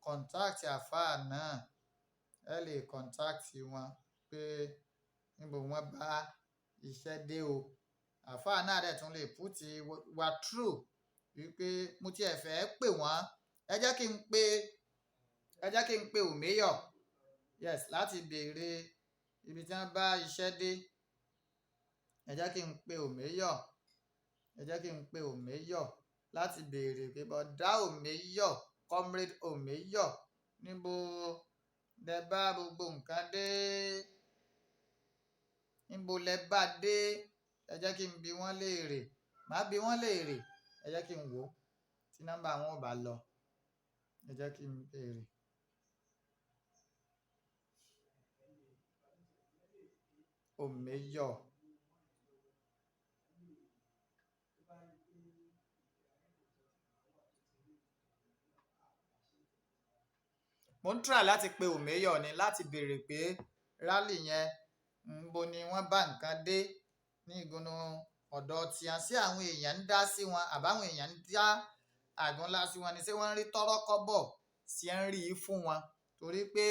contact àáfàá náà, ẹ lè contact wọn pé níbo wọ́n bá iṣẹ́ dé o. Àáfàá náà dẹ̀ tún lè put wa through wípé mo ti ẹ̀ fẹ́ pè wọ́n. Ẹ jẹ́ kí n pe Òmíyọ̀, yes, láti béèrè ibi tí wọ́n bá iṣẹ́ dé. Ẹ jẹ́ kí n pe Òmíyọ̀, ẹ jẹ́ kí n pe Òmíyọ̀ láti béèrè pé bọ̀dá Òmíyọ̀, comrade Òmíyọ̀, níbo lẹ bá gbogbo nǹkan dé? Níbo lẹ bá dé? Ẹ jẹ́ kí n bi wọ́n léèrè. Màá bi wọ́n léèrè. Ẹ jẹ́ kí n wò tí nọ́mbà wọn ò bá lọ. Ẹ jẹ́ kí n béèrè. Òmíyọ̀. Mo ń try láti pe Òmíyọ̀ ni láti béèrè pé rally yẹn níbo ni wọ́n bá nǹkan dé ní Ìgbónú ọ̀dọ̀ tí a sí àwọn èèyàn ń dá sí wọn, àbáwọn èèyàn ń dá àgúnlá sí wọn ni, ṣé wọ́n ń rí tọ́rọ́ kọ́bọ̀ sí ń rí i fún wọn, torí pé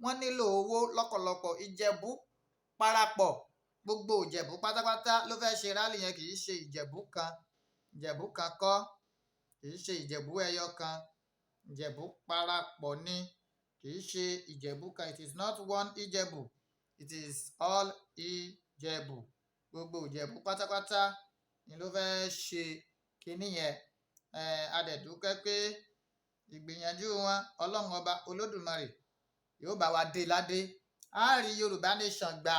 wọ́n nílò owó lọ́pọ̀lọpọ̀. Ìjẹ̀bú parapọ̀, gbogbo Ìjẹ̀bú pátápátá ló fẹ́ ṣe rally yẹn. Kì í ṣe Ìjẹ̀bú kan kọ́, kì í ṣe Ìjẹ̀bú ẹyọ kan. Ìjẹ̀bú parapọ̀ ni, kì í ṣe Ìjẹ̀bú kan. It is not one Ìjẹ̀bú, it is all Ìjẹ̀bú. Gbogbo Ìjẹ̀bú pátápátá ni ló fẹ́ ṣe kinní yẹn. A dẹ̀ dúpẹ́ pé ìgbìyànjú wọn, Ọlọ́run ọba Olódùmarè yóò bá wa dé ládé. A rí Yorùbá nation gbà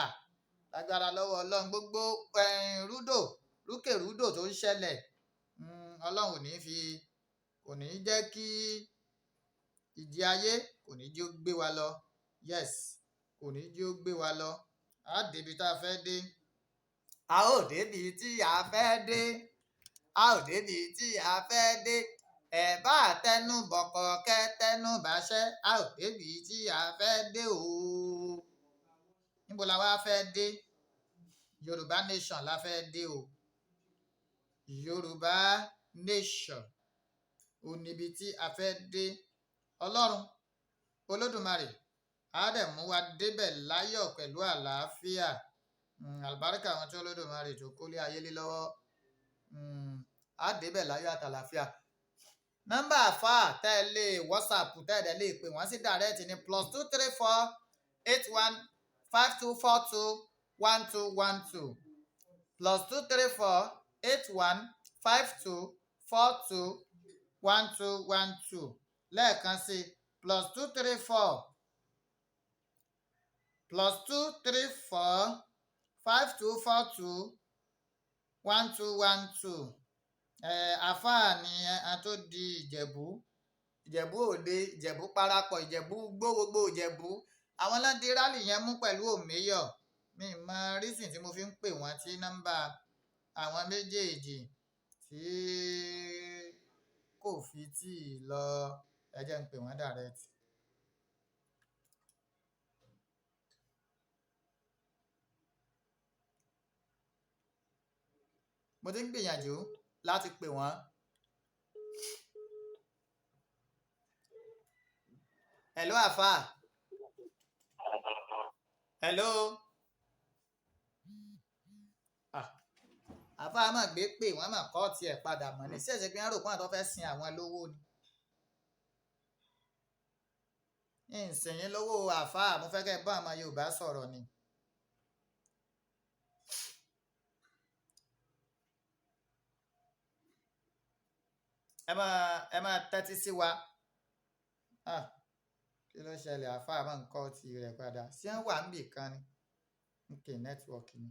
lágbára lọ́wọ́ Ọlọ́run. Gbogbo rúkèrúdò tó ń ṣẹlẹ̀, Ọlọ́run kò ní jẹ́ kí ìjì ayé, kò ní jẹ́ ó gbé wa lọ. Yes, kò ní jẹ́ ó gbé wa lọ. A débi tá a fẹ́ dé. A ó débi tí a fẹ́ dé. A ó débi tí a fẹ́ dé. Ẹ bá tẹnu bọ̀kọ̀ kẹ́ tẹnu bàṣẹ́. A ó débi tí a fẹ́ dé o. Níbo la wá fẹ́ dé? Yorùbá nation la fẹ́ dé o. Yorùbá nation ò níbi tí a fẹ́ dé. Ọlọ́run Olódùmarè á dẹ̀ mú wa débẹ̀ láyọ̀ pẹ̀lú àlàáfíà. Àlùbáríkà àwọn tí Olódùmarè tó kólé ayé lé lọ́wọ́. Á débẹ̀ láyọ̀ àtàlàáfíà. Nọ́mbà àfáà tẹ́ ẹ lè WhatsApp tẹ́ ẹ dẹ̀ lè pè wọ́n sí direct ní +234 81 5242 1212 +234 81 52 42 1212 lẹ́ẹ̀kan sí +234 5242 1212 àfáà ni a tó di Ìjẹ̀bú Òde, Ìjẹ̀bú parapọ̀, Ìjẹ̀bú gbogbo Ìjẹ̀bú àwọn lọ́dí rálì yẹn mú pẹ̀lú òmíyọ̀. Mi mọ rísìn tí mo fi ń pè wọ́n tí nọ́mbà àwọn méjèèjì tí kò fi tí lọ, ẹ jẹ́ n pè wọ́n direct. Mo ti ń gbìyànjú láti pè wọ́n. Hello àfáà. Hello. Àfáà máa gbé pè wọ́n máa kọ́ tiẹ̀ padà mọ́ ní ṣẹ̀ṣẹ̀ pé wọ́n rò pé àwọn tó fẹ́ sin àwọn lówó ni. Ìsìn lówó àfáà, mo fẹ́ kẹ́ bá àwọn Yorùbá sọ̀rọ̀ ni. ẹ máa tẹ́tí sí wa. Kí ló ṣẹlẹ̀ àfáà máa ń kọ́ ti rẹ̀ padà sí wọ́n wà níbì kan ni. Okay, network ni.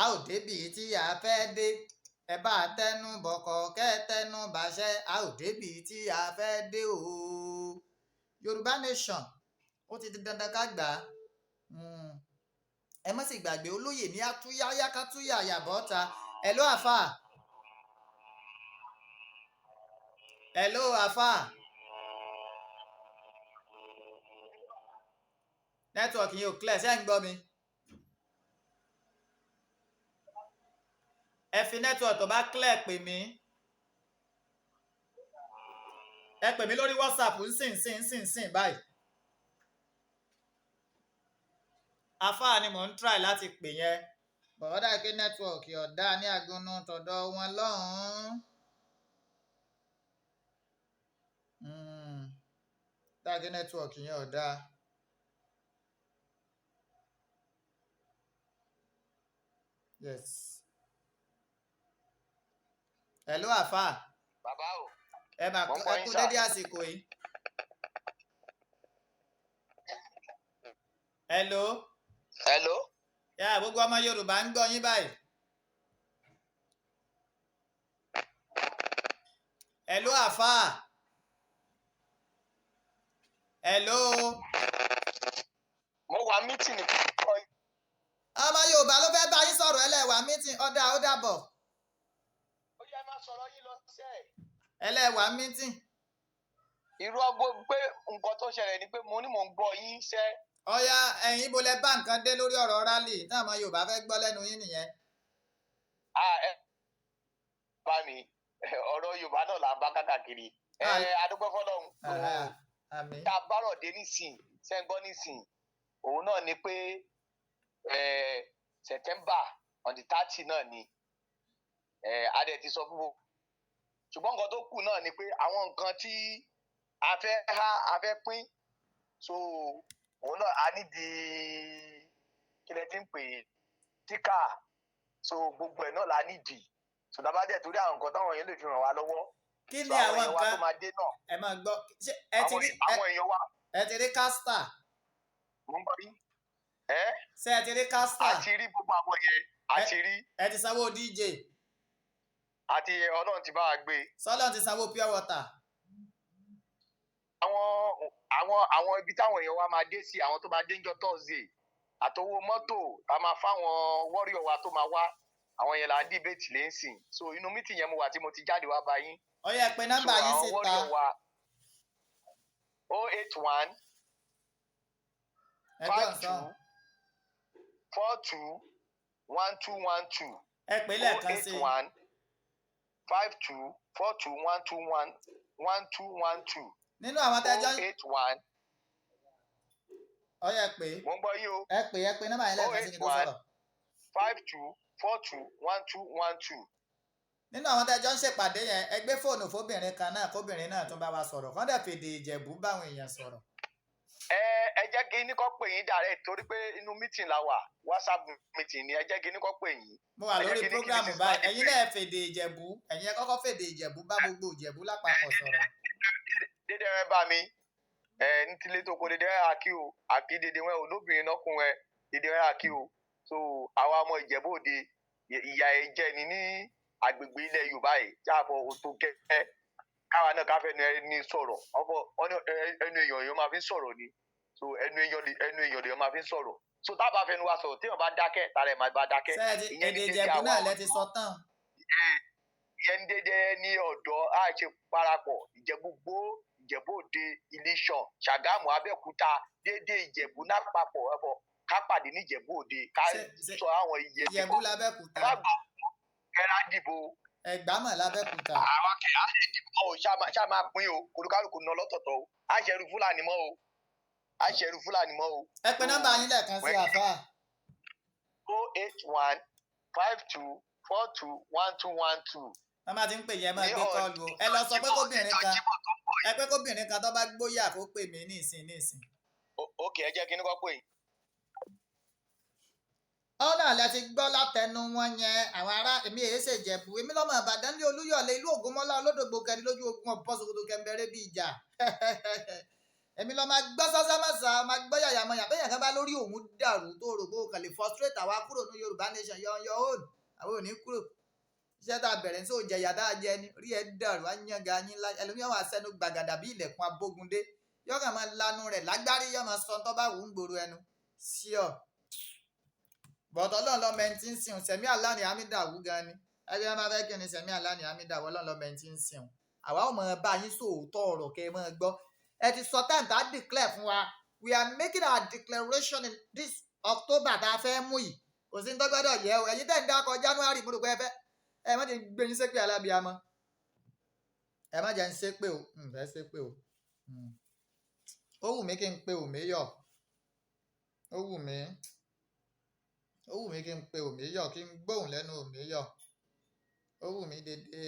A ò débì tí a fẹ́ dé, ẹ bá tẹnu bọ̀kọ̀ kẹ́ tẹnu bàṣẹ́, a ò débì tí a fẹ́ dé o. Yorùbá nation ó ti di dandan ká gbà á. Ẹ má sì gbàgbé olóyè ní atúyáyá kátúyà àyàbọ̀ta. Hello àfáà. Hello àfáà. Network yìí ò clear, ṣé ń gbọ́ mi? Ẹ fi network tó bá clear pè mí. Ẹ pè mí lórí WhatsApp nsìn báyìí. Àfáà ni mò ń try láti pè yẹn. Bọ̀dá kí network ọ̀dá ní agúnnú tọ̀dọ̀ wọn lọ́hùn-ún. Dákí network yẹn ọ̀dá. Yes. Hello àfáà. Bàbá o. Ẹ kú dédé àsìkò yìí. Hello. Hello. Gbogbo ọmọ Yorùbá ń gbọ́ yín báyìí. Hello àfáà. Hello. Mo wà mítìnì. Ọmọ Yorùbá ló fẹ́ bá yín sọ̀rọ̀ ẹlẹ́wà mítìn ó dàbọ̀. Ó yẹ máa sọ̀rọ̀ yín lọ sẹ́ẹ̀. Ẹlẹ́wà mítìn. Irú ọgbó pé nǹkan tó ṣẹlẹ̀ ni pé mo ní mò ń gbọ́ yín ṣẹ́. Ọya ẹ̀yin ibo lẹ bá nǹkan dé lórí ọ̀rọ̀ rálì táwọn ọmọ Yorùbá fẹ́ gbọ́ lẹ́nu yín nìyẹn. Bá mi ọ̀rọ̀ Yorùbá náà là ń bá kákàkiri. Adúpẹ́ fọlọ́run. Tá a bárọ̀ dé nísìn sẹ́ńgbọ́ nísìn òun náà ni pé September on the 30 náà ni adé ti sọ fún gbogbo. Ṣùgbọ́n nǹkan tó kù náà ni pé àwọn nǹkan tí a fẹ́ pín so òun náà a ní di kílẹ̀ tí ń pè tíkà so gbogbo ẹ̀ náà la nídìí so dábàá dẹ̀ torí àwọn nǹkan táwọn èèyàn lè fi ràn wá lọ́wọ́. Kí ni àwọn nǹkan tó máa dé náà. Ẹ máa gbọ́ àwọn èèyàn wa. Ẹ ti rí kásítà. Mo ń gbọ́ yín. Ṣé ẹ ti rí kásítà? A ti rí gbogbo àwọn yẹn a ti rí. Ẹ ti sanwó DJ. Àti Ọlọ́run ti bá wa gbé. Sọ́lọ́run ti sanwó pure water. Àwọn ibi táwọn èèyàn wa máa dé sí àwọn tó máa dé ńjọ́ Thursday àtowó mọ́tò tá a máa fáwọn warrior wa tó máa wá àwọn yẹn là ń dìbètì lẹ́sìn so inú mítì yẹn mo wà tí mo ti jáde wá bá yín. Ó yẹ pé nọ́mbà yín síta. So àwọn warrior wa 081 52 42 1212. Ẹ pè lẹ́ẹ̀kan sí. 081 5242121212. nínú àwọn tẹ́jọ́ 081. ọyẹ pé mo ń gbọ́ yín o. ẹ pé nọ́mbà yẹn lẹ́ẹ̀kan sí ni tó sọ̀rọ̀. 52421212. nínú àwọn tẹ́jọ́ ń ṣèpàdé yẹn ẹ gbé fóònù fóbìnrin kan náà kóbìnrin náà tún bá wa sọ̀rọ̀ kán dẹ̀ fèdè Ìjẹ̀bú báwọn èèyàn sọ̀rọ̀. ẹ jẹ́ kí ní kọ́ pè yín direct torí pé inú meeting la wà WhatsApp meeting ni ẹ jẹ́ kí ní kọ́ pè yín. mo wà lórí programu báyìí ẹ̀yin náà fèdè Ìjẹ̀bú ẹ̀yin ẹ kọ́kọ́ fèdè Ìjẹ̀bú bá gbogbo Ìjẹ̀bú lápapọ̀ sọ̀rọ̀. dédé rẹ bá mi ní tilé tó kó dédé rẹ àkí o àkí dédé wọn ò lóbìnrin lọkùn rẹ dédé rẹ àkí o so àwa ọmọ Ìjẹ̀bú Òde ìyá ẹ jẹ ní agbègbè ilẹ̀ Yorùbá yìí jáàbọ̀ òtò kẹ́kẹ́ káwa náà káfẹ́ ní sọ̀rọ̀ ẹnu èèyàn máa fi ń sọ̀rọ̀ ni so ẹnu èèyàn lè máa fi ń sọ̀rọ̀ so tábà fẹnu wa sọ̀rọ̀ téèyàn bá dákẹ́ tààrẹ máa bá dákẹ́. èdè Ìjẹ̀bú náà lẹ ti sọ tán. ìyẹn dédé ní ọ̀dọ́ àìṣe parapọ̀ Ìjẹ̀bú-Igbó Ìjẹ̀bú Òde Ìlíṣàn Ṣàgámù Abẹ́òkúta dédé Ìjẹ̀bú náà papọ̀ ẹ̀fọ́ ká pàdé ní Ìjẹ̀bú Òde ká sọ àwọn iye Ìjẹ̀bú l'Abẹ́òkúta kẹ́rà dìbò. Ẹ̀gbá mọ̀ l'Abẹ́òkúta. àwọn kẹ́rà dìbò ṣá máa pín o kólúkálùkù ná lọ́tọ̀ọ̀tọ̀ o àṣẹrù Fúlàní mọ́ o àṣẹrù Fúlàní mọ́ o. ẹ pe nọ́mbà yín lẹ́ẹ̀kan sí àfà. 08152421212. wọ́n máa ti ń pè yẹn máa gbé kọ́ọ̀lù o ẹ lọ sọ pé kóbìnrin kan tó bá gbóyà kó pè mí nísìn. ok ẹ jẹ́ kí ní kọ́ pè yín. ọ̀nà àlẹ́ ti gbọ́ látẹnu wọn yẹn àwọn ará èmi èyí ṣe Ìjẹ̀bú èmi lọ́mọ Ìbàdàn ní Olúyọ̀lé ìlú Ògúnmọ́lá Olódògbò kẹrin lójú ogun ọ̀bọ Sòkòtò kẹmbẹ̀rẹ̀ bíi ìjà èmi lọ́ máa gbọ́ sásámásá máa gbọ́ yàyàmọ̀yà bẹ́ẹ̀ yàn kan bá lórí òun dàrú tó rò pé o kàn lè frustrate àwa kúrò ní Yorùbá nation yọ own àwọn ò ní kúrò iṣẹ́ tá a bẹ̀rẹ̀ sí òjẹ̀yà tá a jẹ ni rí ẹ dàrú á yàn ga yín lá ẹlòmíràn wà sẹ́nu gbàgàdà bí ilẹ̀kùn abógundé yọ̀ọ̀kan máa lanu rẹ̀ lágbárí yọ̀ máa sọ tó bá wù ú ń gbòòrò ẹnu sí ọ bọ̀dọ̀ ọlọ́run lọ́mọ ẹni tí ń sìn sẹ̀mí aláàní amídà wú gan ni ẹbí wọn máa fẹ́ kí ni sẹ̀mí aláàní amídà wọ́ ọlọ́run lọ́mọ ẹni tí ń sìn àwa ò mọ̀ ẹ bá yín sòótọ́ ọ̀rọ̀ kẹ́ ẹ mọ̀ ẹ gbọ́ ẹ ti sọ time tá a declare fún wa we are making our declaration in this October tá a fẹ́ mú yìí kò sí ní tọ́gbọ́dọ̀ yẹ o ẹ̀yin tẹ̀ ń dákọ̀ January mo rò pé ẹ fẹ́ ẹ má jẹ́ gbé yín ṣépè alábíàmọ́ ẹ má jẹ́ ń ṣépè o fẹ́ ṣépè o ó wù mí kí n pe òmíyọ̀ ó wù mí kí n pe òmíyọ̀ kí n gbóhùn lẹ́nu òmíyọ̀ ó wù mí dédé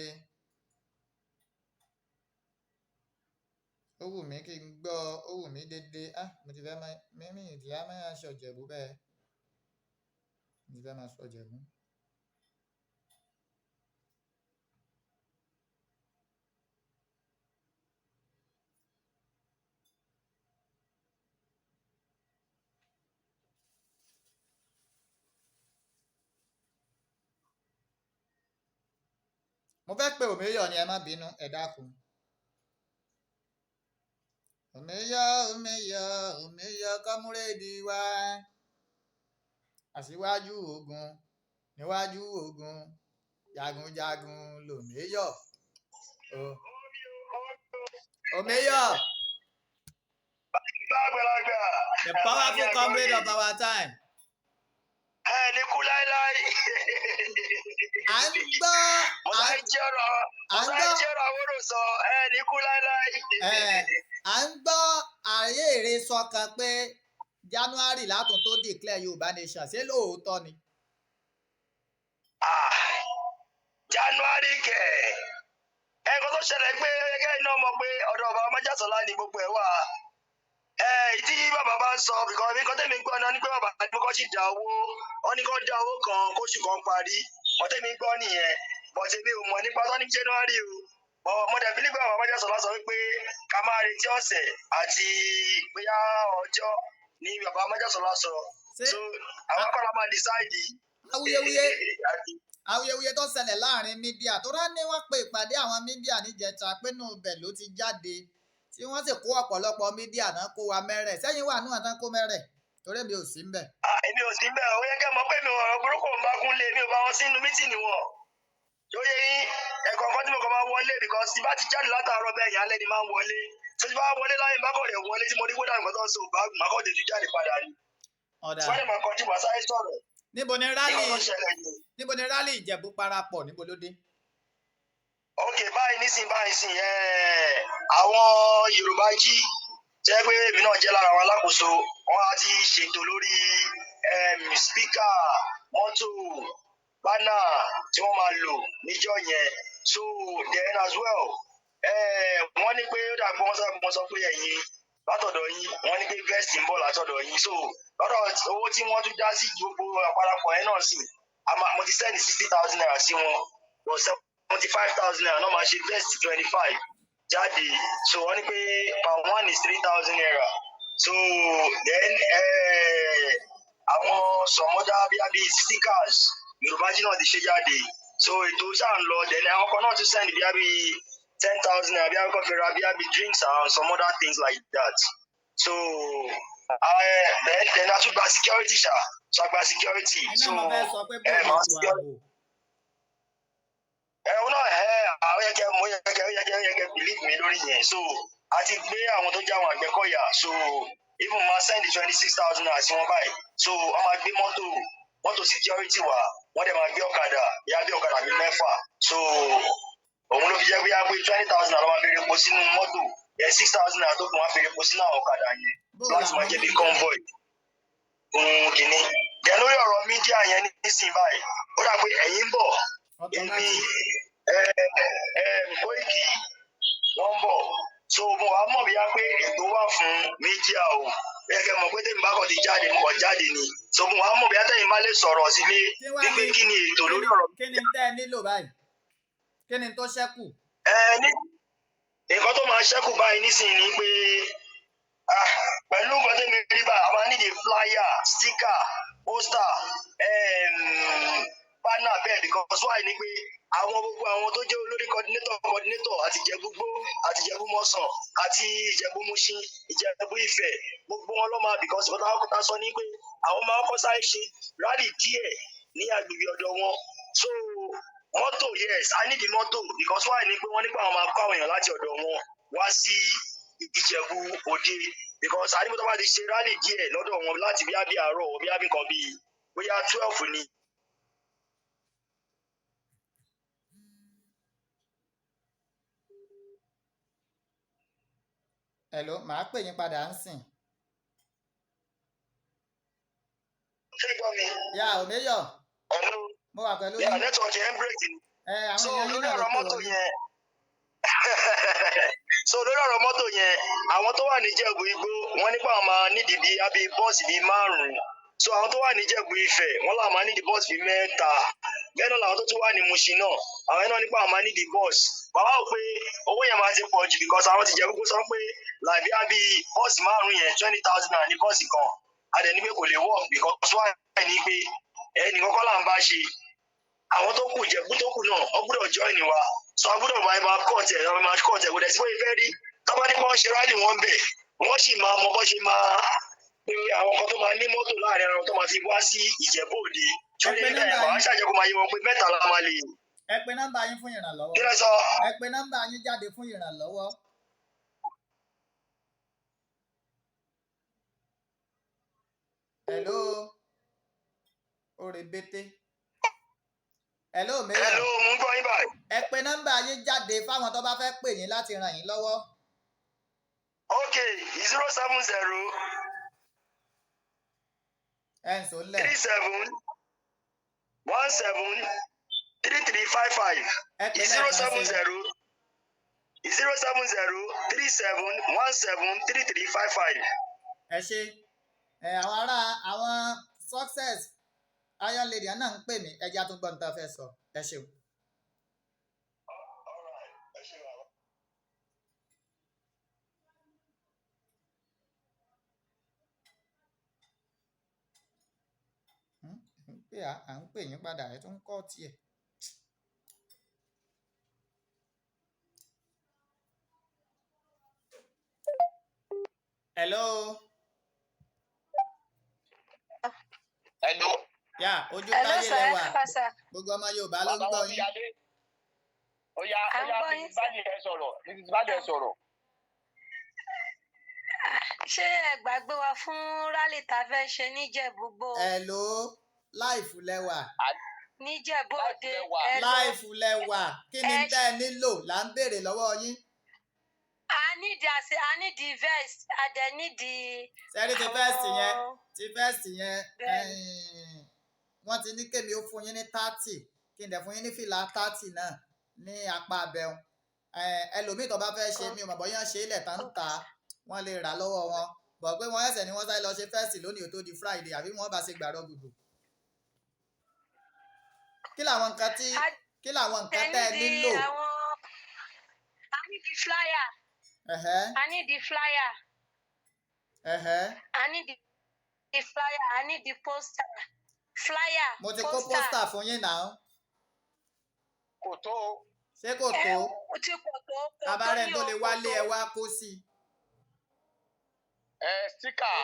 ó wù mí kí n gbọ́ ó wù mí dédé mo ti fẹ́ mímí ìdí á máa ṣọ̀jẹ̀bú bẹ́ẹ̀ mo ti fẹ́ máa ṣọ̀jẹ̀bú. mo fẹ́ pe òmíyọ̀ ni ẹ má bínú ẹ dákun. òmíyọ̀ kọ́múrèdì wa aṣíwájú ogun níwájú ogun jagunjagun lòmíyọ̀ òmíyọ̀ the powerful comrade of our time. ní kú láíláí. à ń gbọ́ jẹ́rọ àwòrán sọ ní kú láíláí. à ń gbọ́ àyèrè sọ kan pé January látún tó declare Yorùbá nation ṣé lóòótọ́ ni. January kẹ̀ ẹ̀kọ́ tó ṣẹlẹ̀ pé gẹ́gẹ́ iná mọ̀ pé ọ̀dọ̀ ọba Ọmọjàsọ́lá ni gbogbo ẹ̀ wà. Tí bàbá bá ń sọ bìkan mi kan tẹ́mi gbọ́ náà ní pé bàbá ní kó sì dá owó wọ́n ní kó dá owó kan kóṣù kan parí wọ́n tẹ́mi gbọ́ nìyẹn bọ́tẹ́ mi ò mọ̀ nípa tó ní January o mọ̀dẹ̀ bí nígbà bàbá Ọmọjàsọ́lá sọ wípé ká máa retí ọ̀sẹ̀ àti bóyá ọjọ́ ní bàbá Ọmọjàsọ́lá sọ so àwọn akọ́lá máa decide. awuyewuye tó ṣẹlẹ̀ láàrin mídíà tó rán ní wọ́n pe ìpàdé àwọn mídíà níjẹta pé nù bẹ̀ ló ti jáde tí wọ́n sì kó ọ̀pọ̀lọpọ̀ mídíà náà kó wa mẹ́rẹ̀ sẹ́yìn wà níwọ̀n tán kó mẹ́rẹ̀ torí mi ò sí ń bẹ̀. èmi ò sí ń bẹ̀ ó yẹ kẹ́ mọ̀ pé mi ọ̀rọ̀ burúkú ń bá kúnlé mi ò bá wọn sínú mítìnì wọn. tó yẹ yín ẹ̀kọ́ kan tí mo kàn máa wọlé because tí bá ti jáde látàárọ̀ bẹ́ẹ̀ yẹn alẹ́ ni máa ń wọlé tó ti bá wọlé láyé bá kọ̀ rẹ̀ wọlé tí mo ní gbọ́dọ̀ nǹkan tó ń sọ báàgù má kọ́ tètè jáde padà ni. sọ́ni máa kọjú màá sáré sọ̀rọ̀. níbo ni rálì Ìjẹ̀bú parapọ̀ níbo ló dé. báyìí nísìn àwọn Yorùbá jí jẹ́ pé èmi náà jẹ́ lára àwọn alákòóso wọn á ti ṣètò lórí spíkà mọ́tò bánà tí wọ́n máa lò níjọ́ yẹn so then as well wọ́n ní pé ó dàgbà wọ́n sọ pé ẹ̀yin látọ̀dọ̀ yín wọ́n ní pé vest ń bọ̀ látọ̀dọ̀ yín so lọ́dọ̀ owó tí wọ́n tún dá sí gbogbo àparapọ̀ yẹn náà sì mo ti sẹ́ni 60,000 naira sí wọn but 75,000 naira náà máa ṣe vest 25 jáde so wọ́n ní pé per one is 3,000 naira so then àwọn sọmọdá bíi stickers Yorùbá jí náà ti ṣe jáde so ètò ṣáà ń lọ then àwọn kan náà tún send bíi 10,000 naira bí a kò fi ra bíi drinks and some other things like that so then a tún gba security ṣá so a gba security so ẹ̀hún náà àwọn yẹ̀kẹ́ believe me lórí yẹn so a ti gbé àwọn tó jẹ́ àwọn Àgbẹ̀kọ̀yà so even ma send 26,000 naira sí wọn báyìí so wọ́n máa gbé mọ́tò security wá wọ́n dẹ̀ máa gbé ọ̀kadà bí ọ̀kadà mi 6 so òun ló fi jẹ́ pé 20,000 naira ló máa fi repo sínú mọ́tò 6,000 naira tó kù wọ́n á fi repo sínú àwọn ọ̀kadà yẹn láti máa jẹ́ bí convoy kìíní. Jẹ́ lórí ọ̀rọ̀ mídíà yẹn nísìnyí báyìí ó dà pé ẹ̀yin ń bọ̀ èmi Koiki wọ́n ń bọ̀ so mo wá mọ̀ bí pé ètò wà fún mídíà o gẹ́gẹ́ mọ̀ pé tèmi bá kàn ti jáde kọ̀ jáde ni so mo wá mọ̀ bí tẹ̀yin bá lè sọ̀rọ̀ sílé wípé kí ni ètò lórí ọ̀rọ̀. kí ni tẹ́ ẹ nílò báyìí kí ni tó ṣẹ́kù. nǹkan tó máa ṣẹ́kù báyìí nísìnyí ni pé pẹ̀lú nǹkan tẹ́mi rí báyìí a máa nídìí flyer sticker poster banner bẹ́ẹ̀ because why ni pé àwọn gbogbo àwọn tó jẹ́ olórí coordinator àti Ìjẹ̀bú-Igbó àti Ìjẹ̀bú-Mọ́sàn àti Ìjẹ̀bú-Mùṣín Ìjẹ̀bú-Ifẹ̀ gbogbo wọn ló máa because ọ̀tá ọkọ̀tà sọ ní pé àwọn máa kọ́ sáré ṣe rally díẹ̀ ní agbègbè ọ̀dọ̀ wọn so mọ́tò yes I need the mọ́tò because why ni pé wọ́n nípa àwọn máa kọ́ àwọn èèyàn láti ọ̀dọ̀ wọn wá sí Ìjẹ̀bú-Òde because àdìmọ́ tó bá ti ṣe rally díẹ̀ lọ́dọ̀ wọn láti bí àárọ̀ bí nǹkan bíi bóyá 12 ni. Hello, màá pè yín padà ń sìn. Ṣé gbọ́ mi? Yà ò méyọ̀. Hello. Mo wà pẹ̀lú yín. Yà network yẹn ń break ni. So lórí ọ̀rọ̀ mọ́tò yẹn. So lórí ọ̀rọ̀ mọ́tò yẹn, àwọn tó wà ní Ìjẹ̀bú-Igbó, wọ́n nípa àwọn máa nídìí bíi bọ́ọ̀sì bíi 5. So àwọn tó wà ní Ìjẹ̀bú-Ifẹ̀, wọ́n làwọn máa nídìí bọ́ọ̀sì bíi 3. Bẹ́ẹ̀ náà làwọn tó tún wà ní Mùṣín náà, àwọn náà nípa àwọn máa nídìí bọ́ọ̀sì. Bàbá wò pé owó yẹn máa ti pọ̀ jù because àwọn ti Ìjẹ̀bú-Igbó sọ pé làbí àbí bọ́ọ̀sì 5 yẹn 20,000 naira ní bọ́ọ̀sì kan. A dẹ̀ ní pé kò lè work because why ni pé ẹnì kọ́kọ́ là ń bá ṣe. Àwọn tó kù Ìjẹ̀bú tó kù náà, wọ́n gbọ́dọ̀ join wa. So a gbọ́dọ̀ máa kọ́ọ̀tẹ̀ kò dẹ̀ sí pé ìfẹ́ rí tọ́ba ní wọ́n ṣe rálì wọn bẹ̀ wọ́n sì máa mọ bó ṣe máa pe àwọn kan tó máa ní mọ́tò láàrin àwọn tó máa fi wá sí Ìjẹ̀bú-Òde ṣọlẹ́ nígbà yẹn wàá ṣàjẹkù máa yẹ wọn pé 3 la máa lè. Ẹ pe nọ́mbà yín fún ìrànlọ́wọ́. Kí ló sọ? Ẹ pe nọ́mbà yín jáde fún ìrànlọ́wọ́. Hello. Orebete. Hello Mayor. Hello, mo ń gbọ́ yín báyìí. Ẹ pe nọ́mbà yín jáde fáwọn tó bá fẹ́ pè yín láti ràn yín lọ́wọ́. Okay, 070. Ẹ ń sọ lẹ̀. 37 17 3355. 070 37 17 3355. Ẹ ṣe àwọn success iron lady náà ń pè mí ẹja tó gbọ́ nípa fẹ́ sọ ẹ ṣeun. À ń pè yín padà ẹ tó ń kọ́ tiẹ̀. Hello. Hello. Yà ojú táyé lẹ́wà gbogbo ọmọ Yorùbá ló ń gbọ́ yín. Ó yá báyìí ẹ sọ̀rọ̀. Ṣé ẹ gbàgbé wa fún rálì tá a fẹ́ ṣe níjẹ̀bú-Igbó? Hello láìfù lẹ́wà. níjẹ̀bú òde láìfù lẹwà kí ni tẹ́ ẹ nílò là ń béèrè lọ́wọ́ yín. I need the vest a dẹ̀ need the. sẹ́rí ti vest yẹn wọ́n ti ní kémi ó fún yín ní 30 kí n dẹ̀ fún yín ní fìlà 30 náà ní apá abẹ́hùn ẹlòmíì tó bá fẹ́ ṣe mi ò mọ̀ bóyá ṣe ilẹ̀ tán ń ta wọ́n lè rà lọ́wọ́ wọn bọ̀ pé wọ́n ẹ̀sẹ̀ ni wọ́n sáré lọ ṣe fẹ́ẹ̀sì lónìí tó di Friday àbí wọ́n bá ṣe gbàrọ̀ gbùdù. kí làwọn nǹkan tẹ́ ẹ nílò. I need the flyer. I need the flyer. I need the flyer. I need the poster. Flyer. Mo ti kó poster fún yín náà. Kò tó. Ṣé kò tó? Kò tó. Tabarẹ̀ tó lè wálé ẹ wá kó sí. Sticker.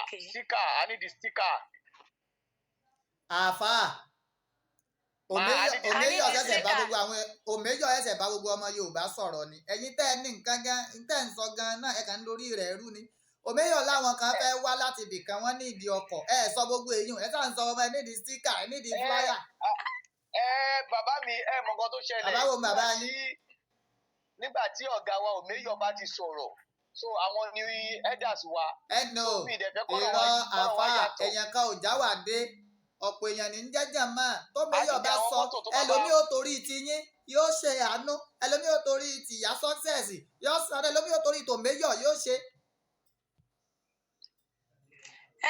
I need the sticker. Àfáà. Òmèyọ̀ ẹsẹ̀ bá gbogbo ọmọ Yorùbá sọ̀rọ̀ ni ẹ̀yin tẹ́ ẹ ní nǹkan gan tẹ́ ẹ ń sọ gan náà ẹ̀ka ń lórí rẹ̀ rú ni Òmèyọ̀ láwọn kan fẹ́ wá láti ibì kan wọ́n ní ìdí ọkọ̀ sọ gbogbo èyí ẹ̀ sá ń sọ ọmọ ẹ nídìí sticker ẹ nídìí flyer. Bàbá mi mọ nǹkan tó ṣẹlẹ̀ bàbá wo bàbá yín. Nígbà tí ọ̀gá wa Òmèyọ̀ bá ti sọ̀rọ̀ so àwọn ni elders wa. ìrọ̀ àfáà èèyàn kan ò jáwàdé ọ̀pọ̀ èèyàn ní jẹ́jẹ́ máa tó Òmèyọ̀ bá sọ ẹlòmíì ó torí ti yín yóò ṣe àánú ẹlòmíì ó torí ti ìyá success yóò sọ ẹlòmíì ó torí tòmẹ́yọ̀ yóò ṣe.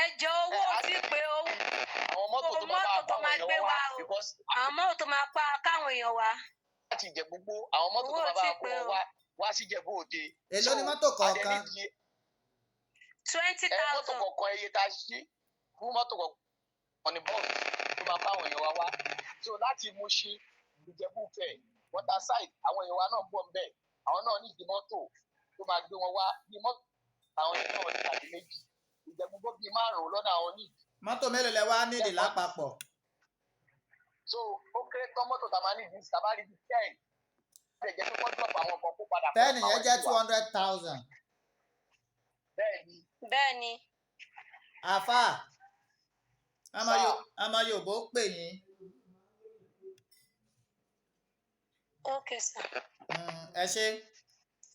ẹjọ owó tí pé owó mọ́tò tó máa gbé wa o àwọn mọ́tò tó máa pa káwọn èèyàn wá. láti Ìjẹ̀bú Igbó àwọn mọ́tò tó máa kó wá sí Ìjẹ̀bú Òde. èló ni mọ́tò kọ̀ọ̀kan. 20,000. mọ́tò kọ̀ọ̀kan iye tá a ṣí fún mọ́tò kọ̀ọ̀kan ní bọ́ọ̀sì tó máa bá àwọn èèyàn wa wá so láti Mushin Ìjẹ̀bú Ifẹ̀ Waterside àwọn èèyàn wa náà bọ̀ ńbẹ̀ àwọn náà ní ìdí mọ́tò tó máa gbé wọn wá bí mọ́tò àwọn èèyàn náà tàbí méjì Ìjẹ̀bú Igbó bíi 5 lọ́nà àwọn nídìí. mọ́tò mélòó lẹ wá nídìí lápapọ̀. so ó kéré tán mọ́tò tá a máa nídìí sábà rí bíi 10 lè jẹ́ pé wọ́n drop àwọn kan kó padà. 10 yẹn jẹ́ 200,000. bẹ́ẹ̀ni. àfáà àmọ́ Yorùbá ó pè yín. ok sir. ẹ ṣé.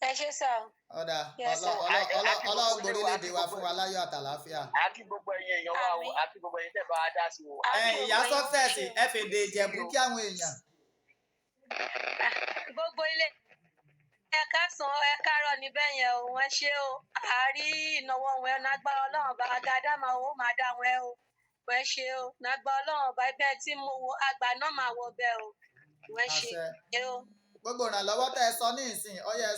ẹ ṣé sir. ọ̀dà ọlọ́run gborílẹ̀-èdè wa fún wa láyọ̀ àtàlàáfíà. àti gbogbo ẹ̀yin èèyàn wa o àti gbogbo ẹ̀yin tẹ́ bá a dá sí o. ìyá success ẹ fèdè Ìjẹ̀bú kí àwọn èèyàn. gbogbo ilé ẹ̀ka sàn ẹ̀ka rọ̀ níbẹ̀ yẹn o wọ́n ṣe o àárí ìnáwó wọn ẹ̀ nágbára Ọlọ́run bá agádá máa wò máa dá wọn ẹ o wọ́n ṣe o nágbára Ọlọ́run bá ibẹ̀ tí mo wo àgbà náà máa wọ bẹ́ẹ̀ o wọ́n ṣe o. gbogbo ìrànlọ́wọ́ tẹ́ ẹ sọ ní ìsìn ọyẹ ẹ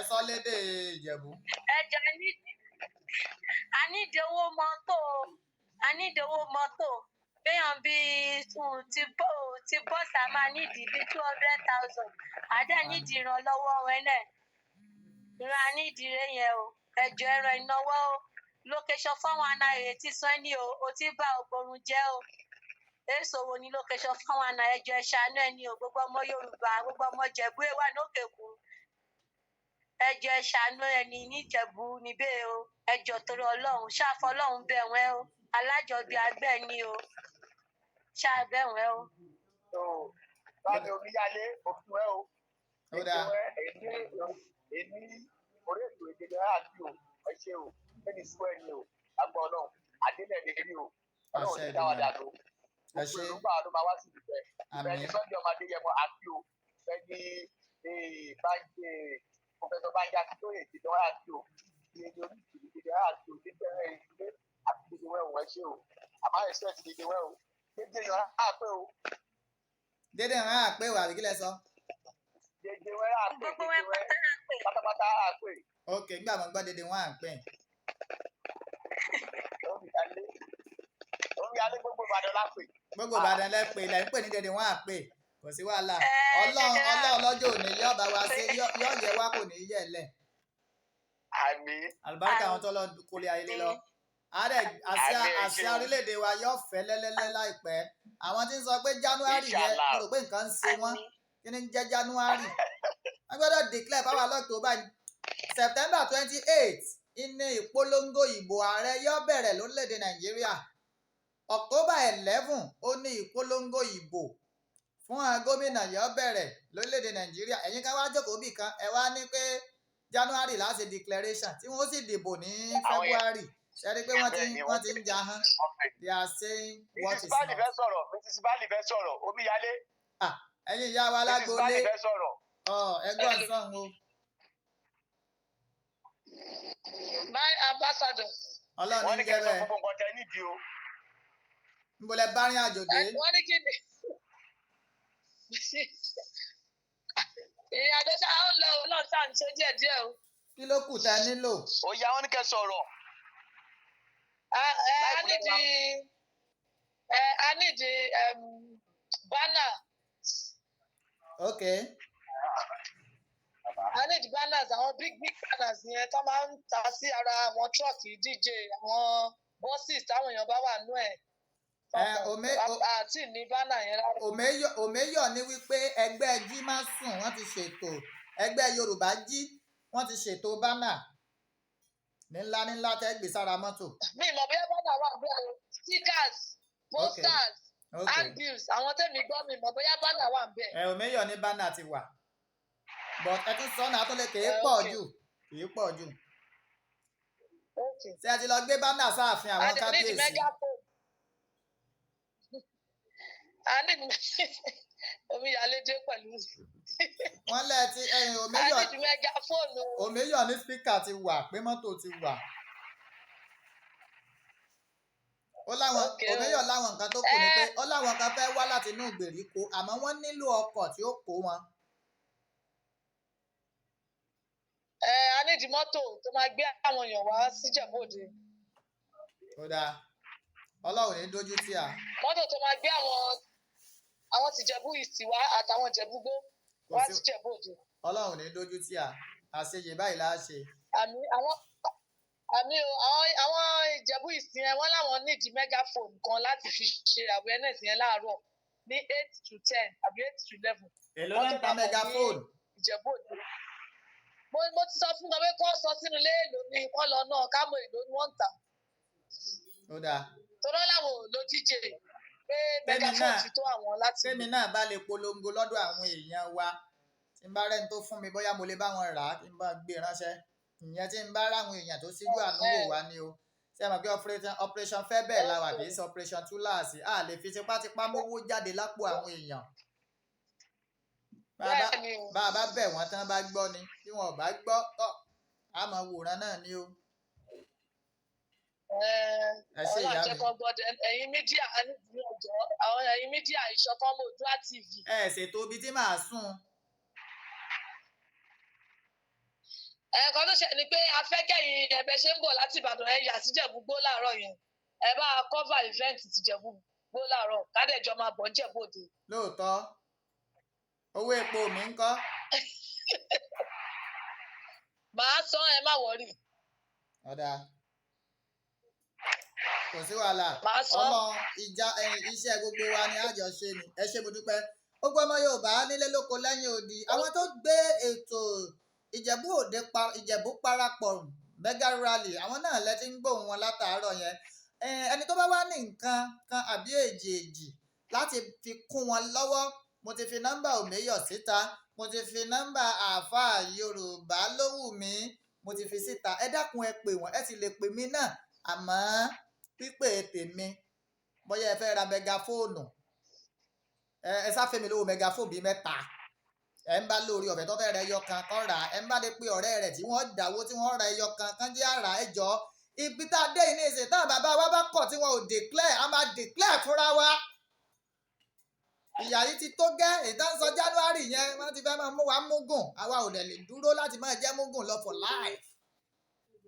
sọ lédè Ìjẹ̀bú. ẹjọ a nídìí owó mọ́tò béèyàn bíi ti bọ́ọ̀sì a máa nídìí bíi 200,000 àdá nídìí ìrànlọ́wọ́ wọn náà ìran nídìí rẹ yẹn o ẹjọ ẹ̀rọ ìnáwó o location fáwọn anáyè tí sọ ní o ti bá ògbórun jẹ́ o èso wo ni location fáwọn anáyè ẹjọ ẹṣánú ẹni o gbogbo ọmọ Yorùbá gbogbo ọmọ Ìjẹ̀bú wà lókè kù ẹjọ ẹṣánú ẹni níjẹ̀bú níbẹ̀ o ẹjọ torí Ọlọ́run ṣáfọ Ọlọ́run bẹ̀ wọ́n o alájọbí àgbẹ̀ ni o ṣáàbẹ̀ wọ́n o. báyìí omíyalé òfin ẹ o èmi orí ètò ìdíje àti o ẹ ṣe o ẹni sọ ẹni o lágbà Ọlọ́run àdínlẹ̀ lèmi o Ọlọ́run ti dá wa dànù gbogbo ìrúgbà ló máa wá sí ìfẹ́ ẹni Sunday ọmọdé yẹmọ àti o ẹni báńkì pọfẹsọ báńkì Akíntóyè ìdíje wa àti o ìdíje orí ìdíje àti o ìdíje ìdíje àti ìdíje wẹ̀wọ̀n ẹ ṣe o àmọ́ ẹ̀ṣẹ́ ti ìdíje wẹ̀ o dédé yan á pé o. dédé yan á pé o àbí kí lẹ sọ. dédé wẹ̀ á pé dédé wẹ̀ pátápátá á pé. ok nígbà mo gbọ́ dédé wọn à ń pè. omíyalé gbogbo Ìbàdàn la pè. gbogbo Ìbàdàn lẹ pè lẹ ń pè ní dédé wọn à pè kò sí wàhálà Ọlọ́run lọ́jọ́ òní yóò bá wa ṣe yóò yẹ wá kò ní yẹ lẹ̀. àmín. àlùbáríkà àwọn tó lọ kólé ayé lọ. àṣà orílẹ̀-èdè wa yóò fẹ́ lẹ́lẹ́lẹ́ láìpẹ́ àwọn tí ń sọ pé January yẹn mo rò pé nǹkan ń ṣe wọ́n kí ni ń jẹ́ January wọ́n gbọ́dọ̀ declare power l'October September 28 ìní ìpolongo ìbò ààrẹ yóò bẹ̀rẹ̀ lórílẹ̀-èdè Nàìjíríà October 11 ó ní ìpolongo ìbò fún gómìnà yóò bẹ̀rẹ̀ lórílẹ̀‐èdè Nàìjíríà. Ẹ̀yin ká wá jókòó bì kan ẹ wá ní pé January láti declaration tí wọ́n sì dìbò ní February. Ṣé rí i pé wọ́n ti ń jahán? They are saying what is not. Mrs. Bali fẹ́ sọ̀rọ̀ omíyalé. Ẹ̀yin ìyá wa lágboolé. Mrs. Bali fẹ́ sọ̀rọ̀. Ẹgbọ́n sàn o. My ambassador. Ọlọ́run ní jẹ́ bẹ́ẹ̀. wọ́n ní kẹ́ sọ gbogbo nǹkan tẹ́ nídìí o. Níbo lẹ bá rìn àjò dé? Wọ́n ní kí ni. Ìrìn àjò ṣáà ń lọ Ọlọ́run ṣáà ń ṣe díẹ̀díẹ̀ o. Kí ló kù tẹ́ nílò? Ó yá wọ́n ní kẹ́ sọ̀rọ̀. I need banner. Okay. I need banners, àwọn big banners yẹn tó máa ń ta sí ara àwọn truck DJ, àwọn buses táwọn èèyàn bá wà nú ẹ̀. Àti ní banner yẹn rárá. Òmeyọ̀ ní wípé ẹgbẹ́ jí má sùn wọ́n ti ṣètò, ẹgbẹ́ Yorùbá jí wọ́n ti ṣètò banner ńlá tẹ́ gbé sára mọ́tò. Mi mọ̀ bí banner wà bí àwọn stickers, posters, handbills, àwọn tẹ́mi gbọ́ mi mọ̀ bóyá banner wà bẹ́ẹ̀. Òmeyọ̀ ní banner ti wà. But ẹ tún sọ́nà àtúnlẹ̀ kìí pọ̀ jù. Ṣé ẹ ti lọ gbé banner sáàfin àwọn kábíyèsí? Omíyalé dé pẹ̀lú. Wọ́n lẹ̀ ti Òmeyọ̀ ní speaker ti wà pé mọ́tò ti wà. Òmeyọ̀ láwọn nǹkan tó kù ni pé ó láwọn kan fẹ́ wá láti inú ìgbèríko àmọ́ wọ́n nílò ọkọ̀ tí ó kó wọn. A ní di mọ́tò tó máa gbé àwọn èèyàn wá sí Ìjẹ̀bú-Òde. Ó dáa. Ọlọ́run ní dójú tì á. Mọ́tò tó máa gbé àwọn tìjẹ̀bú East wá àtàwọn Ìjẹ̀bú-Gbó wá sí Ìjẹ̀bú-Òde. Ọlọ́run ní dójú tì á. Àṣeyè báyìí la ṣe. Àwọn Ìjẹ̀bú East yẹn wọ́n láwọn nídìí megaphone kan láti fi ṣe awareness yẹn láàárọ̀ ní 8 to 10 àbí 8 to 11. Èló ló ń ta megaphone? Ìjẹ̀bú-Òde. Mo ti sọ fún wọn pé kó sọ sínú ilé èlò ní wọ́n lọ náà kámọ̀ èlò ni wọ́n ń tà. Ó dáa. Torọ́ làwọn ò lo DJ pé megaphone ti tó àwọn láti. Tèmi náà bá lè polongo lọ́dọ̀ àwọn èèyàn wa tí n bá rẹ́ni tó fún mi bóyá mo lè bá wọn rà á kí n bá gbé ránṣẹ́. Ìyẹn tí n bá ráwọn èèyàn tó síjú àánú wò wá ni o. Ṣé ẹ mọ̀ pé operation fẹ́ bẹ́ẹ̀ la wà kì í ṣe operation túláàsì. A lè fi tipátipá mówó jáde lápò àwọn èèyàn. Bá a bá bẹ̀ wọ́n tán bá gbọ́ ni bí wọn ò bá gbọ́ tọ́ a máa wòran náà ni o. Ọlọ́run àjẹkọ̀ gbọ́dọ̀ ẹ̀yin mídíà ní ọjọ́ àwọn ẹ̀yin mídíà Ìṣọ̀kan Oòduà TV. Ṣètò ibi tí màá sùn. Ẹ̀ẹ̀kan tó ṣe ni pé afẹ́kẹ́yìn ẹ̀bẹ̀ ṣe ń bọ̀ láti Ìbàdàn yà sí Ìjẹ̀bú-Gbó láàárọ̀ yẹn ẹ bá cover event ti Ìjẹ̀bú-Gbó láàárọ̀ kádẹ́jọ máa bọ̀ Ìjẹ̀bú-Òde. Lóòótọ́ owó epo mi ń kọ́. Màá san ẹ má wọrí. Ọ̀dà kò sí wàhálà Ọlọ́run iṣẹ́ gbogbo wa ni àjọ ṣe ni ẹ ṣé mo dúpẹ́. Gbogbo ọmọ Yorùbá nílé lóko lẹ́yìn odi àwọn tó gbé ètò Ìjẹ̀bú parapọ̀ mega rally àwọn náà lẹ́tí ń gbóhùn wọn látàárọ̀ yẹn. Ẹni tó bá wá ní nǹkan kan àbí èjì láti fi kún wọn lọ́wọ́ mo ti fi nọ́mbà Òmeyọ̀ síta mo ti fi nọ́mbà àáfàá Yorùbá Lówùmí mo ti fi síta ẹ dákun ẹ pè wọ́n ẹ sì lè pè mí náà àmọ́ pípè tèmi bóyá ẹ fẹ́ ra mẹgafóònù ẹ sáfẹ́ mi lówó mẹgafóònù bíi 3 ẹ ń bá lórí ọ̀fẹ́ tó fẹ́ ra ẹyọ kan kọ́ ra ẹ ń bá lè pe ọ̀rẹ́ rẹ̀ tí wọ́n dáwó tí wọ́n ra ẹyọ kan jẹ́ àrà ẹjọ́ ibi tá a dé yìí ní ìsìn táwọn bàbá wa bá kọ̀ tí wọn ò declare a máa declare fúnra wa. Ìyá yìí ti tó gẹ́ ìdánsọ January yẹn wọ́n ti fẹ́ máa mú wa múgùn àwa ò lè dúró láti máa jẹ́ múgùn lọ for life.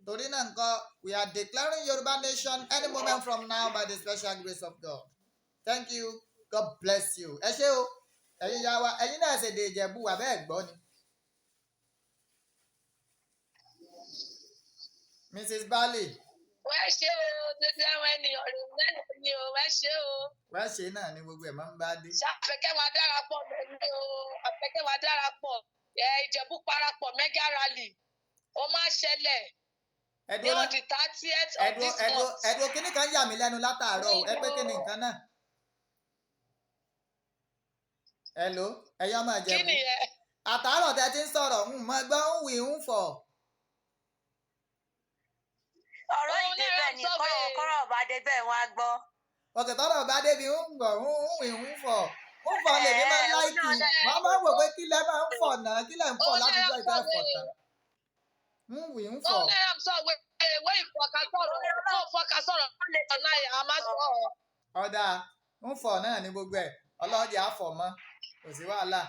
Torí náà nǹkan we are declaring Yoruba nation any moment from now by the special grace of God. Thank you. God bless you. Ẹ ṣé o ẹ̀yin ya wa ẹ̀yin náà ṣèdè Ìjẹ̀bú wa bẹ́ẹ̀ gbọ́ ni. Mrs. Bali. Wẹ́ ṣe o dédé àwọn ènìyàn rẹ̀ mẹ́rin ni o wẹ́ ṣe o. Wẹ́ ṣe náà ni gbogbo ẹ̀ máa ń bá dé. Ṣàfẹ́kẹ́ wa darapọ̀ lẹ́nu o àfẹ́kẹ́ wa darapọ̀ Ìjẹ̀bú parapọ̀ mega rally ó máa ṣẹlẹ̀ ẹ̀dùn on the 30th of this month. ẹ̀dùn kíní kan yà mí lẹ́nu látàárọ̀ ẹ pé kíni nǹkan náà. hello ẹ̀yin ọmọ Ìjẹ̀bú. Kí nìyẹn? àtàárọ̀ tẹ́ ti ń sọ̀rọ̀ mọ gbọ́ ń wì ń fọ̀. ọ̀rọ̀ ìdébẹ̀ ni kọ́rọ̀ bá débẹ̀ wọ́n á gbọ́. ọ̀kẹ́ tọ́rọ̀ bá débi ń gbọ̀ ń wì ń fọ̀ ń fọ̀ lèmi máa ń láìkì wọ́n máa ń wò pé kí lẹ máa ń fọ̀ náà kí lẹ ń fọ̀ láti jọ ìfẹ́ fọ̀ tán. ń wì ń fọ̀. ó ní àm sọ wé ìfọkàsọ̀rọ̀ náà a máa sọ ọ́. ọ̀dà ń fọ̀ náà ní gbogbo ẹ̀ ọlọ́ọ̀dì àfọ̀ mọ́ kò sí wàhálà.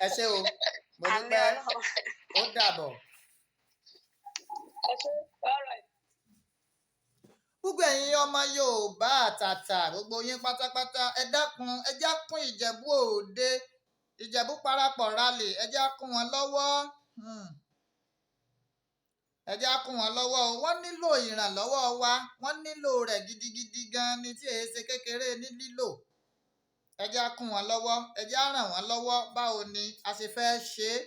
ẹ ṣé o mo dúpẹ́ ó dàbọ̀. gbogbo ẹ̀yin ọmọ Yorùbá àtàtà gbogbo yín pátápátá ẹ dákun ẹ já kún Ìjẹ̀bú Òde Ìjẹ̀bú parapọ̀ rally ẹ já kún wọn lọ́wọ́ ẹ já kún wọn lọ́wọ́ o wọ́n nílò ìrànlọ́wọ́ wa wọ́n nílò rẹ̀ gidigidi gan ni tí èé ṣe kékeré ní lílò ẹ já kún wọn lọ́wọ́ ẹ já ràn wọ́n lọ́wọ́ báwo ni a ṣe fẹ́ ṣe é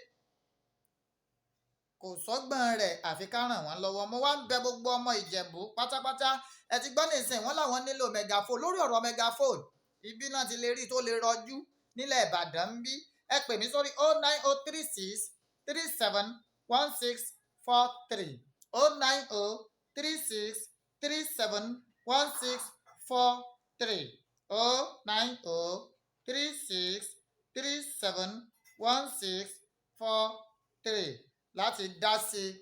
kò sọ́gbọ́n rẹ̀ àfi ká ràn wọ́n lọ́wọ́ mo wá ń bẹ gbogbo ọmọ Ìjẹ̀bú pátápátá ẹ ti gbọ́ nísìnyí wọ́n làwọn nílò megaphone lórí ọ̀rọ̀ megaphone ibi náà ti lè rí tó lè rọjú nílẹ̀ Ìbàdàn ń bí ẹ pè mí sórí 09036 37 16 43 09036 37 16 43 09036 37 16 43 láti dá sí i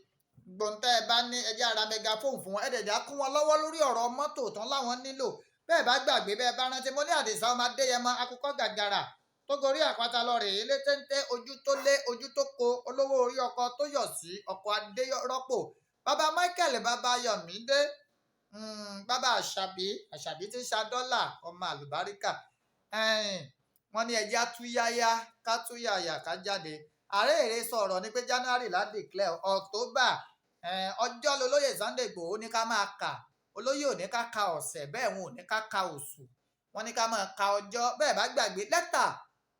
gbọ̀ntẹ́ ẹ bá ní ẹjẹ́ ara megaphone fún wọn ẹ̀dẹ̀dẹ̀ á kún wọn lọ́wọ́ lórí ọ̀rọ̀ mọ́tò tán láwọn nílò bẹ́ẹ̀ bá gbàgbé bẹ́ẹ̀ bá rántí mo ní Àdìsá ọmọ Adéyẹmọ akókó gàgàrà tó gorí àpáta lọ rèé ilé téńté ojú tó lé ojú tó ko olówó orí ọkọ tó yọ̀ sí ọkọ̀ Adérọ́pò bàbá Michael bàbá Yọ̀mídé bàbá Àṣàbí tí ń ṣa dọ́là ọmọ àlùbáríkà wọ́n ní ẹjẹ́ àtúnyáyá ká túyàyà ká jáde ààrẹ èrè sọ̀rọ̀ ni pé January la declare October ọjọ́ lolóyè Sunday Igboho ní ká máa kà olóyè ò ní ká ka ọ̀sẹ̀ bẹ́ẹ̀ wọn ò ní ká ka oṣù wọn ní ká máa ka ọjọ́ bẹ́ẹ̀ bá gbàgbé lẹ́tà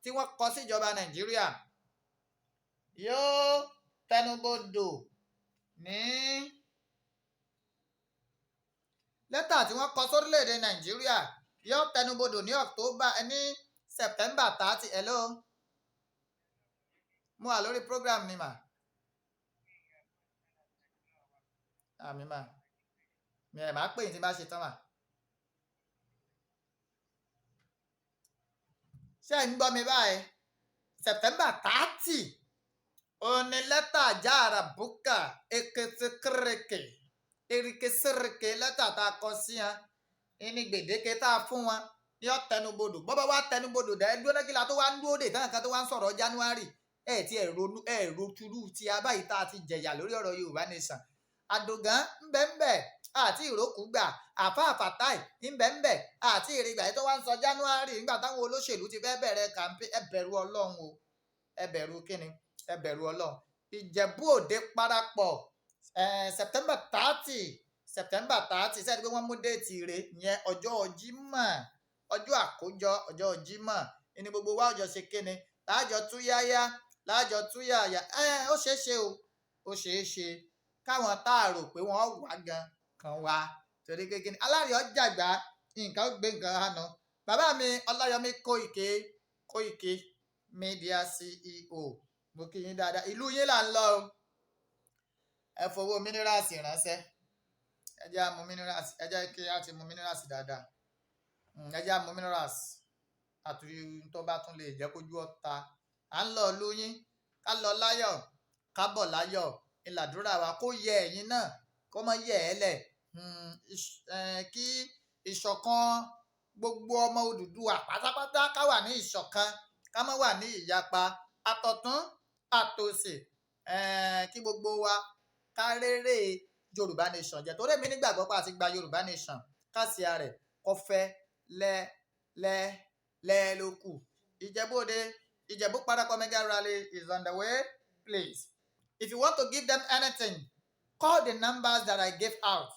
tí wọ́n kọ síjọba Nàìjíríà yóò tẹnubodò ní lẹ́tà tí wọ́n kọ sórílẹ̀-èdè Nàìjíríà yóò tẹnubodò ní October ní September 30 hello mo wà lórí program ni mà àmì mà mi ẹ̀ máa pè yín tí bá ṣe tán mà ṣé ẹ̀ ń gbọ́ mi báyìí September 30 òní lẹ́tà jára bùkà eketekereke erikesereke lẹ́tà tá a kọ sí wọn ní gbèdéke tá a fún wọn yọ tẹnubodò bọ́bá wa tẹnubodò dá ẹdúró náà kí la tó wá ń dúró dè táwọn kan tó wá ń sọ̀rọ̀ January ti ẹ̀rọ túlù tí a báyìí tá a ti jẹ̀yà lórí ọ̀rọ̀ Yorùbá Nation àdògán ńbẹ́ńbẹ́ àti ìrókùgbà àfáàfàtáì ńbẹ́ńbẹ́ àti ìrìgbà yìí tó wá ń sọ January nígbà táwọn olóṣèlú ti fẹ́ bẹ̀rẹ̀ kàmpé ẹ bẹ̀rù Ọlọ́run o ẹ bẹ̀rù kíni ẹ bẹ̀rù Ọlọ́run Ìjẹ̀bú Òde parapọ̀ September 30 sẹ́ni pé wọ́n mú déètì rẹ̀ yẹn ọjọ́ Jímọ̀ ọjọ́ àkójọ ọjọ́ Jímọ̀ ní gbogbo wa ọjọ́ ṣe kíni láàjọ túyáyá láàjọ túyàyà ó ṣeé ṣe o ó ṣeé ṣe káwọn tá a rò pé wọ́n wà gan kan wá torí kékeré alárìí ọjàgbá nǹkan ó gbé nǹkan hànà bàbá mi Ọláyọmí Kóìkì media CEO mo kí yín dáadáa ìlú yín là ń lọ o ẹ fowó mínírààsì ránṣẹ́ ẹ jẹ́ àmú mínírààsì ẹ jẹ́ kí á ti mú mínírààsì dáadáa ẹ jẹ́ àmú mínírààsì àtúrí tó bá tún lè jẹ́ kójú ọ̀ta à ń lọ ìlú yín ká lọ láyọ̀ ká bọ̀ láyọ̀ ìlàdúrà wa kó yẹ ẹ̀yin náà kó má yẹ ẹ́ lẹ̀ kí ìṣọ̀kan gbogbo ọmọ Odùduwà pátápátá ká wà ní ìṣọ̀kan ká má wà ní ìyapa àtọ̀tún àtòsì kí gbogbo wa ká réré Yorùbá Nation jẹ́ torí èmi nígbàgbọ́ pé a ti gba Yorùbá Nation kásìá rẹ̀ kọfẹ́ lẹ́ẹ̀lókù Ìjẹ̀bú Òde Ìjẹ̀bú Parapọ̀ Mega Rally is on the way please if you want to give them anything call the numbers that I gave out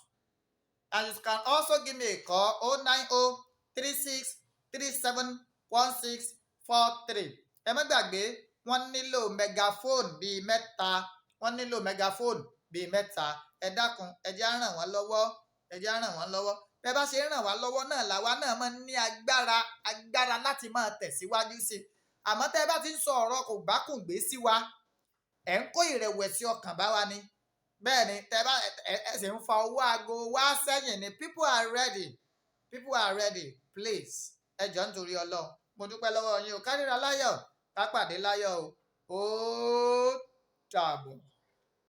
and you can also give me a call 09036 37 16 43 ẹ má gbàgbé wọ́n nílò megaphone bíi mẹ́ta wọ́n nílò megaphone bíi mẹ́ta ẹ dákun ẹ jẹ́ á ràn wọ́n lọ́wọ́ ẹ jẹ́ á ràn wọ́n lọ́wọ́ bẹ́ẹ̀ bá ṣe ń ràn wá lọ́wọ́ náà làwa náà máa ń ní agbára láti máa tẹ̀síwájú sí i àmọ́ tẹ́ ẹ bá ti ń sọ ọ̀rọ̀ kò bá kùn gbé sí wa ẹ̀ ń kó ìrẹ̀wẹ̀sì ọkàn bá wa ni bẹ́ẹ̀ ni tẹ́ bá ẹ sì ń fa owó aago wá sẹ́yìn ni people are ready please ẹ jọ̀ọ́ nítorí Ọlọ́run mo dúpẹ́ lọ́wọ́ yín o ká ríra láyọ̀ ká pàdé láyọ̀ o ó dàbọ̀.